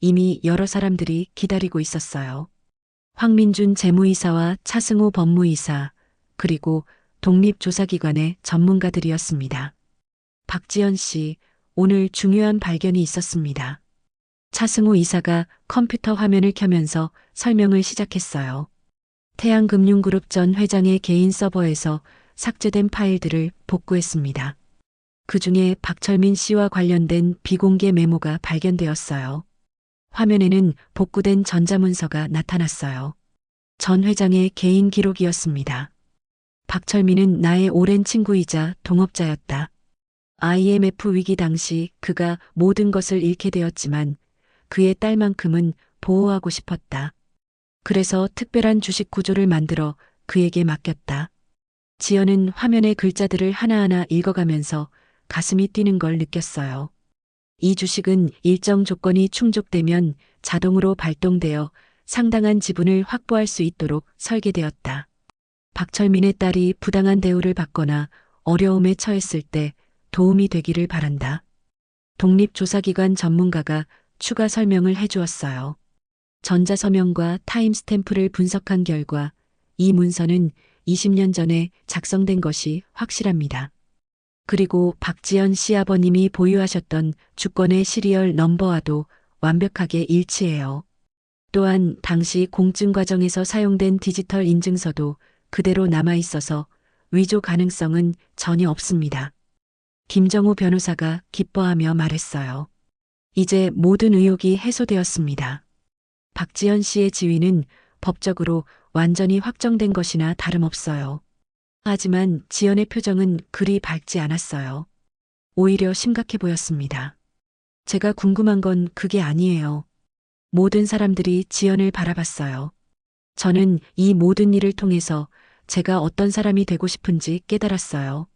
Speaker 3: 이미 여러 사람들이 기다리고 있었어요. 황민준 재무이사와 차승호 법무이사, 그리고 독립조사기관의 전문가들이었습니다. 박지연 씨, 오늘 중요한 발견이 있었습니다. 차승호 이사가 컴퓨터 화면을 켜면서 설명을 시작했어요. 태양금융그룹 전 회장의 개인 서버에서 삭제된 파일들을 복구했습니다. 그 중에 박철민 씨와 관련된 비공개 메모가 발견되었어요. 화면에는 복구된 전자문서가 나타났어요. 전 회장의 개인 기록이었습니다. 박철민은 나의 오랜 친구이자 동업자였다. IMF 위기 당시 그가 모든 것을 잃게 되었지만 그의 딸만큼은 보호하고 싶었다. 그래서 특별한 주식 구조를 만들어 그에게 맡겼다. 지연은 화면의 글자들을 하나하나 읽어가면서 가슴이 뛰는 걸 느꼈어요. 이 주식은 일정 조건이 충족되면 자동으로 발동되어 상당한 지분을 확보할 수 있도록 설계되었다. 박철민의 딸이 부당한 대우를 받거나 어려움에 처했을 때 도움이 되기를 바란다. 독립조사기관 전문가가 추가 설명을 해주었어요. 전자서명과 타임스탬프를 분석한 결과 이 문서는 20년 전에 작성된 것이 확실합니다. 그리고 박지연 시아버님이 보유하셨던 주권의 시리얼 넘버와도 완벽하게 일치해요. 또한 당시 공증 과정에서 사용된 디지털 인증서도 그대로 남아있어서 위조 가능성은 전혀 없습니다. 김정우 변호사가 기뻐하며 말했어요. 이제 모든 의혹이 해소되었습니다. 박지연 씨의 지위는 법적으로 완전히 확정된 것이나 다름없어요. 하지만 지연의 표정은 그리 밝지 않았어요. 오히려 심각해 보였습니다. 제가 궁금한 건 그게 아니에요. 모든 사람들이 지연을 바라봤어요. 저는 이 모든 일을 통해서 제가 어떤 사람이 되고 싶은지 깨달았어요.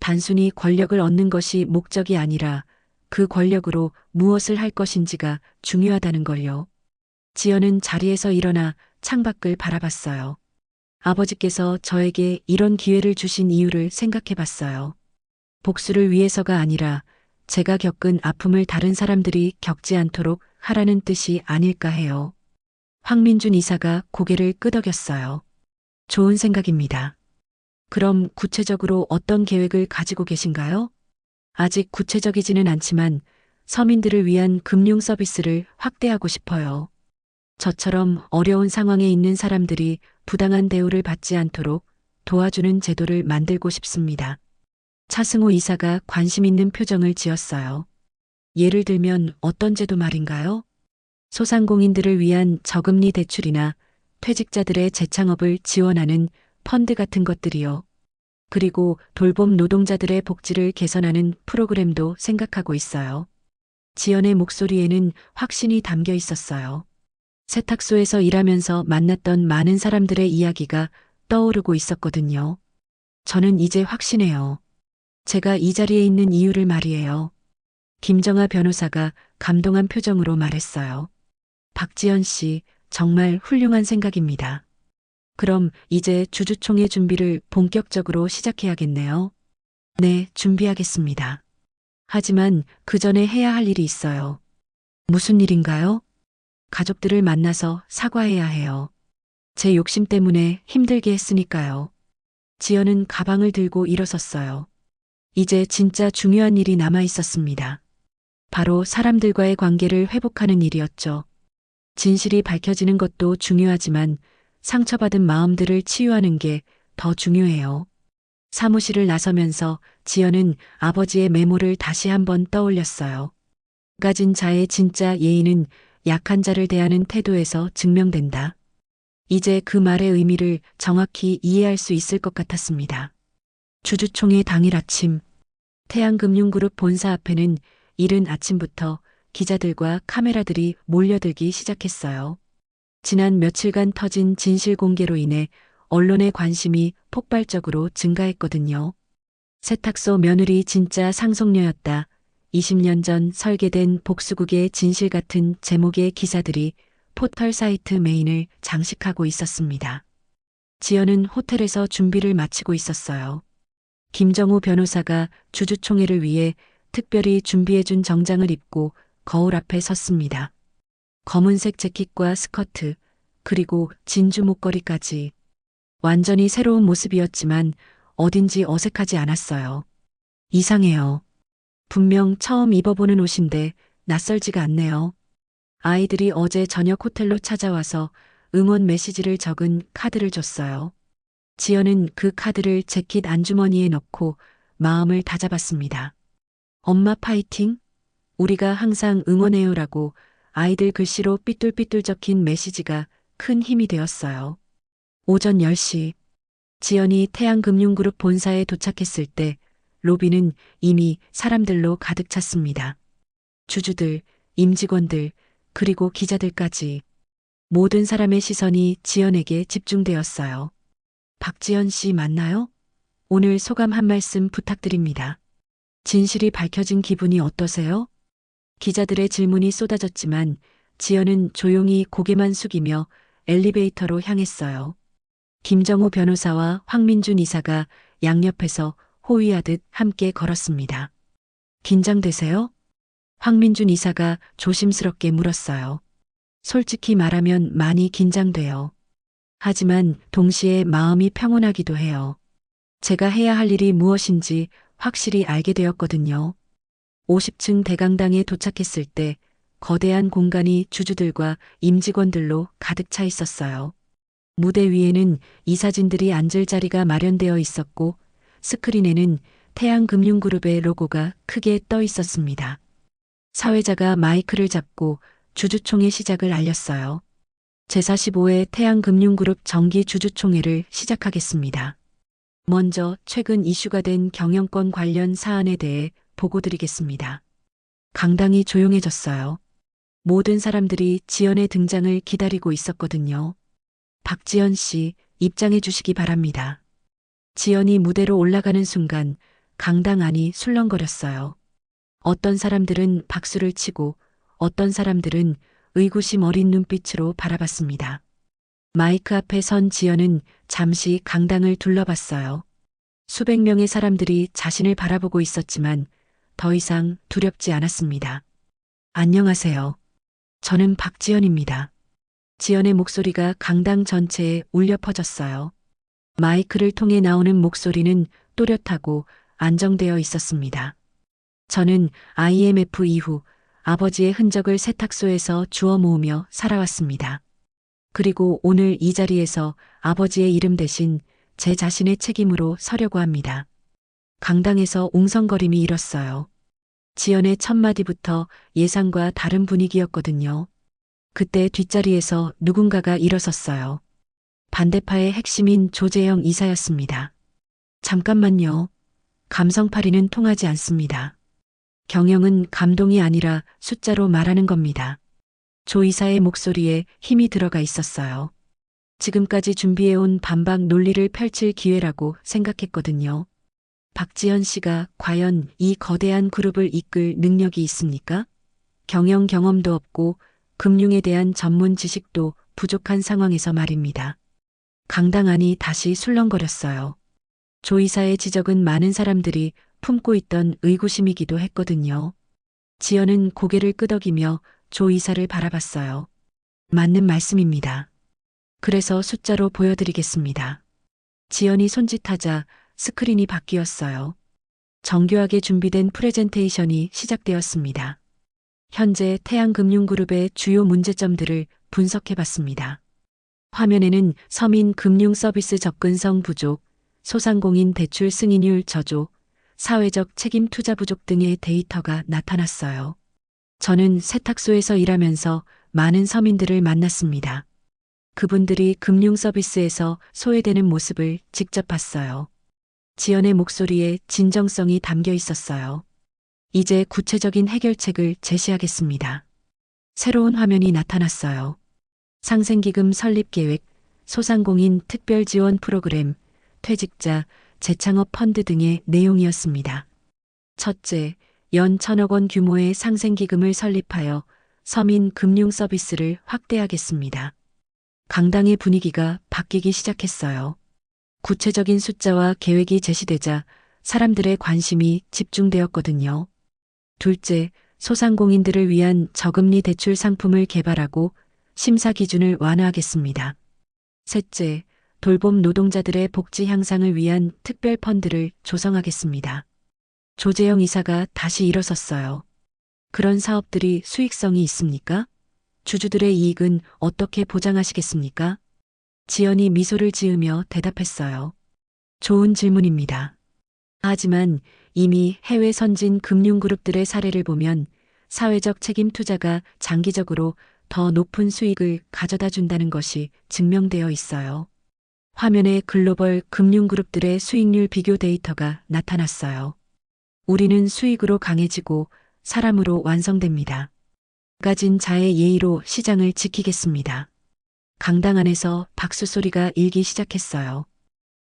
Speaker 3: 단순히 권력을 얻는 것이 목적이 아니라 그 권력으로 무엇을 할 것인지가 중요하다는 걸요. 지연은 자리에서 일어나 창밖을 바라봤어요. 아버지께서 저에게 이런 기회를 주신 이유를 생각해 봤어요. 복수를 위해서가 아니라 제가 겪은 아픔을 다른 사람들이 겪지 않도록 하라는 뜻이 아닐까 해요. 황민준 이사가 고개를 끄덕였어요. 좋은 생각입니다. 그럼 구체적으로 어떤 계획을 가지고 계신가요? 아직 구체적이지는 않지만 서민들을 위한 금융 서비스를 확대하고 싶어요. 저처럼 어려운 상황에 있는 사람들이 부당한 대우를 받지 않도록 도와주는 제도를 만들고 싶습니다. 차승호 이사가 관심 있는 표정을 지었어요. 예를 들면 어떤 제도 말인가요? 소상공인들을 위한 저금리 대출이나 퇴직자들의 재창업을 지원하는 펀드 같은 것들이요. 그리고 돌봄 노동자들의 복지를 개선하는 프로그램도 생각하고 있어요. 지연의 목소리에는 확신이 담겨 있었어요. 세탁소에서 일하면서 만났던 많은 사람들의 이야기가 떠오르고 있었거든요. 저는 이제 확신해요. 제가 이 자리에 있는 이유를 말이에요. 김정아 변호사가 감동한 표정으로 말했어요. 박지연 씨, 정말 훌륭한 생각입니다. 그럼 이제 주주총회 준비를 본격적으로 시작해야겠네요. 네, 준비하겠습니다. 하지만 그 전에 해야 할 일이 있어요. 무슨 일인가요? 가족들을 만나서 사과해야 해요. 제 욕심 때문에 힘들게 했으니까요. 지연은 가방을 들고 일어섰어요. 이제 진짜 중요한 일이 남아 있었습니다. 바로 사람들과의 관계를 회복하는 일이었죠. 진실이 밝혀지는 것도 중요하지만 상처받은 마음들을 치유하는 게 더 중요해요. 사무실을 나서면서 지연은 아버지의 메모를 다시 한번 떠올렸어요. 가진 자의 진짜 예의는 약한 자를 대하는 태도에서 증명된다. 이제 그 말의 의미를 정확히 이해할 수 있을 것 같았습니다. 주주총회 당일 아침, 태양금융그룹 본사 앞에는 이른 아침부터 기자들과 카메라들이 몰려들기 시작했어요. 지난 며칠간 터진 진실 공개로 인해 언론의 관심이 폭발적으로 증가했거든요. 세탁소 며느리 진짜 상속녀였다. 20년 전 설계된 복수국의 진실 같은 제목의 기사들이 포털 사이트 메인을 장식하고 있었습니다. 지연은 호텔에서 준비를 마치고 있었어요. 김정우 변호사가 주주총회를 위해 특별히 준비해준 정장을 입고 거울 앞에 섰습니다. 검은색 재킷과 스커트, 그리고 진주 목걸이까지. 완전히 새로운 모습이었지만 어딘지 어색하지 않았어요. 이상해요. 분명 처음 입어보는 옷인데 낯설지가 않네요. 아이들이 어제 저녁 호텔로 찾아와서 응원 메시지를 적은 카드를 줬어요. 지연은 그 카드를 재킷 안주머니에 넣고 마음을 다잡았습니다. 엄마 파이팅! 우리가 항상 응원해요라고 아이들 글씨로 삐뚤삐뚤 적힌 메시지가 큰 힘이 되었어요. 오전 10시, 지연이 태양금융그룹 본사에 도착했을 때 로비는 이미 사람들로 가득 찼습니다. 주주들, 임직원들, 그리고 기자들까지 모든 사람의 시선이 지연에게 집중되었어요. 박지연 씨 맞나요? 오늘 소감 한 말씀 부탁드립니다. 진실이 밝혀진 기분이 어떠세요? 기자들의 질문이 쏟아졌지만 지연은 조용히 고개만 숙이며 엘리베이터로 향했어요. 김정우 변호사와 황민준 이사가 양옆에서 호위하듯 함께 걸었습니다. 긴장되세요? 황민준 이사가 조심스럽게 물었어요. 솔직히 말하면 많이 긴장돼요. 하지만 동시에 마음이 평온하기도 해요. 제가 해야 할 일이 무엇인지 확실히 알게 되었거든요. 50층 대강당에 도착했을 때 거대한 공간이 주주들과 임직원들로 가득 차 있었어요. 무대 위에는 이사진들이 앉을 자리가 마련되어 있었고 스크린에는 태양금융그룹의 로고가 크게 떠 있었습니다. 사회자가 마이크를 잡고 주주총회 시작을 알렸어요. 제45회 태양금융그룹 정기 주주총회를 시작하겠습니다. 먼저 최근 이슈가 된 경영권 관련 사안에 대해 보고드리겠습니다. 강당이 조용해졌어요. 모든 사람들이 지연의 등장을 기다리고 있었거든요. 박지연 씨, 입장해 주시기 바랍니다. 지연이 무대로 올라가는 순간 강당 안이 술렁거렸어요. 어떤 사람들은 박수를 치고 어떤 사람들은 의구심 어린 눈빛으로 바라봤습니다. 마이크 앞에 선 지연은 잠시 강당을 둘러봤어요. 수백 명의 사람들이 자신을 바라보고 있었지만 더 이상 두렵지 않았습니다. 안녕하세요. 저는 박지연입니다. 지연의 목소리가 강당 전체에 울려 퍼졌어요. 마이크를 통해 나오는 목소리는 또렷하고 안정되어 있었습니다. 저는 IMF 이후 아버지의 흔적을 세탁소에서 주워 모으며 살아왔습니다. 그리고 오늘 이 자리에서 아버지의 이름 대신 제 자신의 책임으로 서려고 합니다. 강당에서 웅성거림이 일었어요. 지연의 첫 마디부터 예상과 다른 분위기였거든요. 그때 뒷자리에서 누군가가 일어섰어요. 반대파의 핵심인 조재영 이사였습니다. 잠깐만요. 감성파리는 통하지 않습니다. 경영은 감동이 아니라 숫자로 말하는 겁니다. 조 이사의 목소리에 힘이 들어가 있었어요. 지금까지 준비해온 반박 논리를 펼칠 기회라고 생각했거든요. 박지연 씨가 과연 이 거대한 그룹을 이끌 능력이 있습니까? 경영 경험도 없고 금융에 대한 전문 지식도 부족한 상황에서 말입니다. 강당 안이 다시 술렁거렸어요. 조 이사의 지적은 많은 사람들이 품고 있던 의구심이기도 했거든요. 지연은 고개를 끄덕이며 조 이사를 바라봤어요. 맞는 말씀입니다. 그래서 숫자로 보여드리겠습니다. 지연이 손짓하자 스크린이 바뀌었어요. 정교하게 준비된 프레젠테이션이 시작되었습니다. 현재 태양금융그룹의 주요 문제점들을 분석해봤습니다. 화면에는 서민 금융 서비스 접근성 부족, 소상공인 대출 승인율 저조, 사회적 책임 투자 부족 등의 데이터가 나타났어요. 저는 세탁소에서 일하면서 많은 서민들을 만났습니다. 그분들이 금융 서비스에서 소외되는 모습을 직접 봤어요. 지연의 목소리에 진정성이 담겨 있었어요. 이제 구체적인 해결책을 제시하겠습니다. 새로운 화면이 나타났어요. 상생기금 설립 계획, 소상공인 특별 지원 프로그램, 퇴직자, 재창업 펀드 등의 내용이었습니다. 첫째, 연 1,000억 원 규모의 상생기금을 설립하여 서민 금융 서비스를 확대하겠습니다. 강당의 분위기가 바뀌기 시작했어요. 구체적인 숫자와 계획이 제시되자 사람들의 관심이 집중되었거든요. 둘째, 소상공인들을 위한 저금리 대출 상품을 개발하고 심사 기준을 완화하겠습니다. 셋째, 돌봄 노동자들의 복지 향상을 위한 특별 펀드를 조성하겠습니다. 조재영 이사가 다시 일어섰어요. 그런 사업들이 수익성이 있습니까? 주주들의 이익은 어떻게 보장하시겠습니까? 지연이 미소를 지으며 대답했어요. 좋은 질문입니다. 하지만 이미 해외 선진 금융그룹들의 사례를 보면 사회적 책임 투자가 장기적으로 더 높은 수익을 가져다 준다는 것이 증명되어 있어요. 화면에 글로벌 금융그룹들의 수익률 비교 데이터가 나타났어요. 우리는 수익으로 강해지고 사람으로 완성됩니다. 가진 자의 예의로 시장을 지키겠습니다. 강당 안에서 박수 소리가 일기 시작했어요.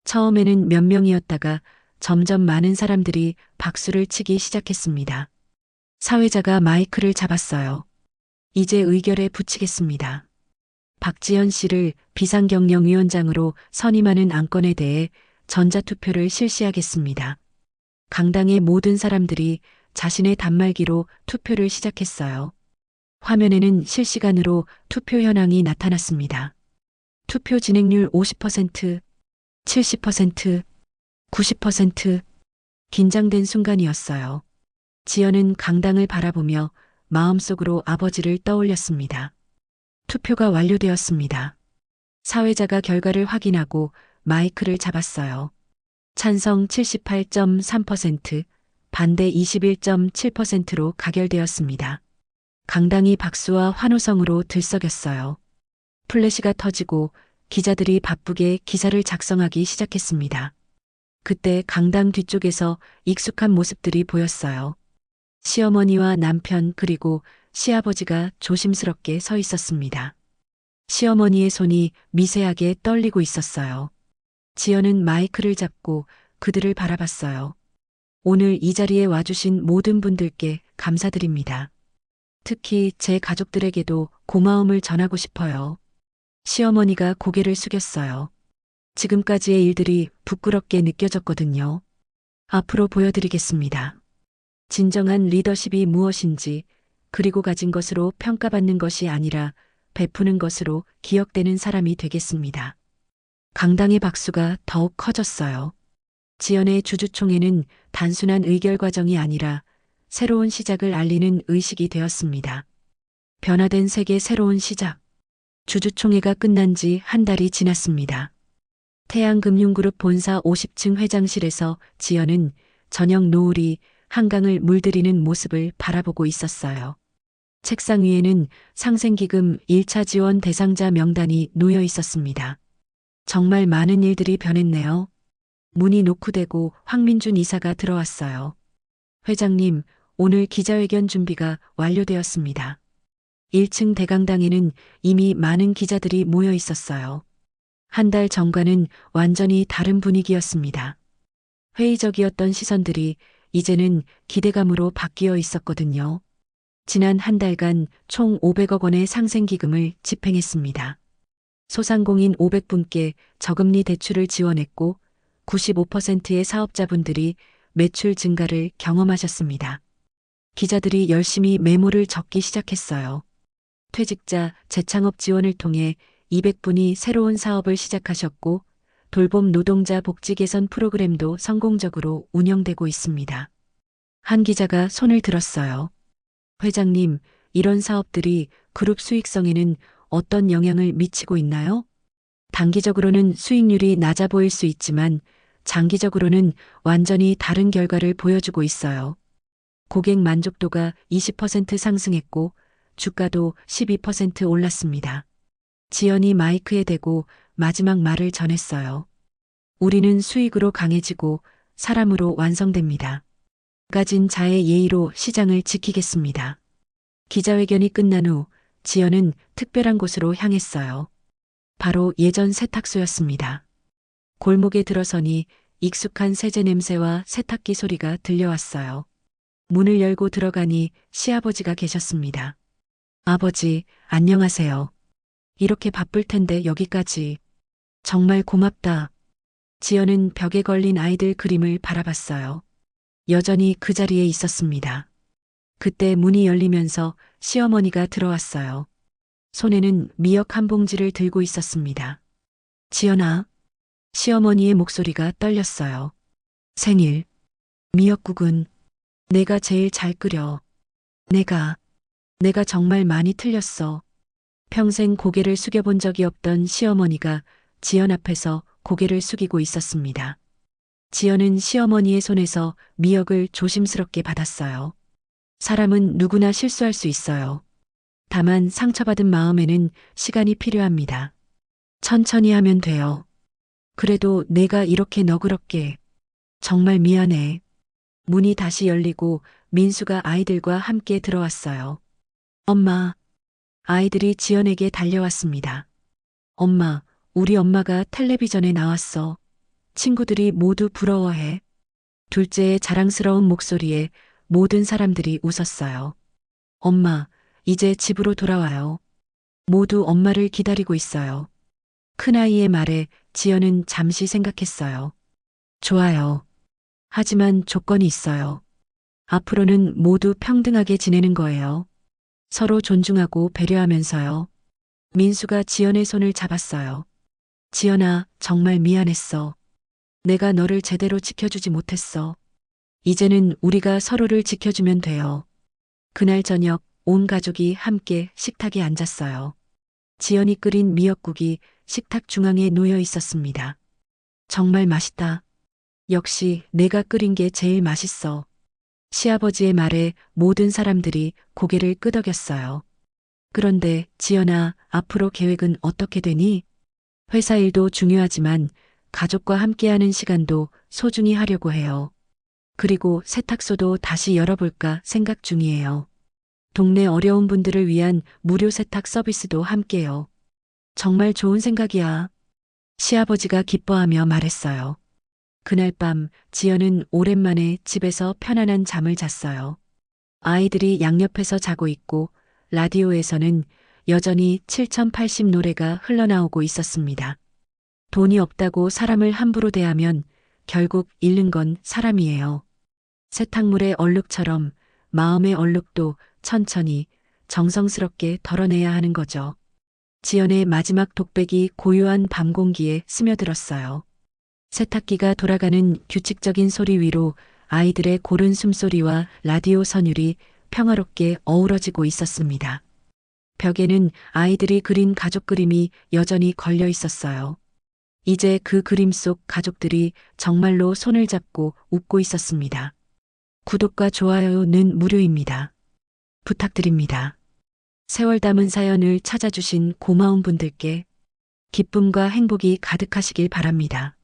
Speaker 3: 처음에는 몇 명이었다가 점점 많은 사람들이 박수를 치기 시작했습니다. 사회자가 마이크를 잡았어요. 이제 의결에 붙이겠습니다. 박지연 씨를 비상경영위원장으로 선임하는 안건에 대해 전자투표를 실시하겠습니다. 강당의 모든 사람들이 자신의 단말기로 투표를 시작했어요. 화면에는 실시간으로 투표 현황이 나타났습니다. 투표 진행률 50%, 70%, 90%. 긴장된 순간이었어요. 지연은 강당을 바라보며 마음속으로 아버지를 떠올렸습니다. 투표가 완료되었습니다. 사회자가 결과를 확인하고 마이크를 잡았어요. 찬성 78.3%, 반대 21.7%로 가결되었습니다. 강당이 박수와 환호성으로 들썩였어요. 플래시가 터지고 기자들이 바쁘게 기사를 작성하기 시작했습니다. 그때 강당 뒤쪽에서 익숙한 모습들이 보였어요. 시어머니와 남편 그리고 시아버지가 조심스럽게 서 있었습니다. 시어머니의 손이 미세하게 떨리고 있었어요. 지연은 마이크를 잡고 그들을 바라봤어요. 오늘 이 자리에 와주신 모든 분들께 감사드립니다. 특히 제 가족들에게도 고마움을 전하고 싶어요. 시어머니가 고개를 숙였어요. 지금까지의 일들이 부끄럽게 느껴졌거든요. 앞으로 보여드리겠습니다. 진정한 리더십이 무엇인지, 그리고 가진 것으로 평가받는 것이 아니라 베푸는 것으로 기억되는 사람이 되겠습니다. 강당의 박수가 더욱 커졌어요. 지연의 주주총회는 단순한 의결 과정이 아니라 새로운 시작을 알리는 의식이 되었습니다. 변화된 세계 새로운 시작. 주주총회가 끝난 지 한 달이 지났습니다. 태양금융그룹 본사 50층 회장실에서 지연은 저녁 노을이 한강을 물들이는 모습을 바라보고 있었어요. 책상 위에는 상생기금 1차 지원 대상자 명단이 놓여 있었습니다. 정말 많은 일들이 변했네요. 문이 노크되고 황민준 이사가 들어왔어요. 회장님, 오늘 기자회견 준비가 완료되었습니다. 1층 대강당에는 이미 많은 기자들이 모여 있었어요. 한 달 전과는 완전히 다른 분위기였습니다. 회의적이었던 시선들이 이제는 기대감으로 바뀌어 있었거든요. 지난 한 달간 총 500억 원의 상생기금을 집행했습니다. 소상공인 500분께 저금리 대출을 지원했고 95%의 사업자분들이 매출 증가를 경험하셨습니다. 기자들이 열심히 메모를 적기 시작했어요. 퇴직자 재창업 지원을 통해 200분이 새로운 사업을 시작하셨고 돌봄 노동자 복지 개선 프로그램도 성공적으로 운영되고 있습니다. 한 기자가 손을 들었어요. 회장님, 이런 사업들이 그룹 수익성에는 어떤 영향을 미치고 있나요? 단기적으로는 수익률이 낮아 보일 수 있지만 장기적으로는 완전히 다른 결과를 보여주고 있어요. 고객 만족도가 20% 상승했고 주가도 12% 올랐습니다. 지연이 마이크에 대고 마지막 말을 전했어요. 우리는 수익으로 강해지고 사람으로 완성됩니다. 가진 자의 예의로 시장을 지키겠습니다. 기자회견이 끝난 후 지연은 특별한 곳으로 향했어요. 바로 예전 세탁소였습니다. 골목에 들어서니 익숙한 세제 냄새와 세탁기 소리가 들려왔어요. 문을 열고 들어가니 시아버지가 계셨습니다. 아버지, 안녕하세요. 이렇게 바쁠 텐데 여기까지. 정말 고맙다. 지연은 벽에 걸린 아이들 그림을 바라봤어요. 여전히 그 자리에 있었습니다. 그때 문이 열리면서 시어머니가 들어왔어요. 손에는 미역 한 봉지를 들고 있었습니다. 지연아. 시어머니의 목소리가 떨렸어요. 생일. 미역국은 내가 제일 잘 끓여. 내가 정말 많이 틀렸어. 평생 고개를 숙여본 적이 없던 시어머니가 지연 앞에서 고개를 숙이고 있었습니다. 지연은 시어머니의 손에서 미역을 조심스럽게 받았어요. 사람은 누구나 실수할 수 있어요. 다만 상처받은 마음에는 시간이 필요합니다. 천천히 하면 돼요. 그래도 내가 이렇게 너그럽게. 정말 미안해. 문이 다시 열리고 민수가 아이들과 함께 들어왔어요. 엄마. 아이들이 지연에게 달려왔습니다. 엄마, 우리 엄마가 텔레비전에 나왔어. 친구들이 모두 부러워해. 둘째의 자랑스러운 목소리에 모든 사람들이 웃었어요. 엄마, 이제 집으로 돌아와요. 모두 엄마를 기다리고 있어요. 큰아이의 말에 지연은 잠시 생각했어요. 좋아요. 하지만 조건이 있어요. 앞으로는 모두 평등하게 지내는 거예요. 서로 존중하고 배려하면서요. 민수가 지연의 손을 잡았어요. 지연아, 정말 미안했어. 내가 너를 제대로 지켜주지 못했어. 이제는 우리가 서로를 지켜주면 돼요. 그날 저녁 온 가족이 함께 식탁에 앉았어요. 지연이 끓인 미역국이 식탁 중앙에 놓여 있었습니다. 정말 맛있다. 역시 내가 끓인 게 제일 맛있어. 시아버지의 말에 모든 사람들이 고개를 끄덕였어요. 그런데 지연아, 앞으로 계획은 어떻게 되니? 회사 일도 중요하지만 가족과 함께하는 시간도 소중히 하려고 해요. 그리고 세탁소도 다시 열어볼까 생각 중이에요. 동네 어려운 분들을 위한 무료 세탁 서비스도 함께요. 정말 좋은 생각이야. 시아버지가 기뻐하며 말했어요. 그날 밤 지연은 오랜만에 집에서 편안한 잠을 잤어요. 아이들이 양옆에서 자고 있고 라디오에서는 여전히 7080 노래가 흘러나오고 있었습니다. 돈이 없다고 사람을 함부로 대하면 결국 잃는 건 사람이에요. 세탁물의 얼룩처럼 마음의 얼룩도 천천히 정성스럽게 덜어내야 하는 거죠. 지연의 마지막 독백이 고요한 밤 공기에 스며들었어요. 세탁기가 돌아가는 규칙적인 소리 위로 아이들의 고른 숨소리와 라디오 선율이 평화롭게 어우러지고 있었습니다. 벽에는 아이들이 그린 가족 그림이 여전히 걸려 있었어요. 이제 그 그림 속 가족들이 정말로 손을 잡고 웃고 있었습니다. 구독과 좋아요는 무료입니다. 부탁드립니다. 세월 담은 사연을 찾아주신 고마운 분들께 기쁨과 행복이 가득하시길 바랍니다.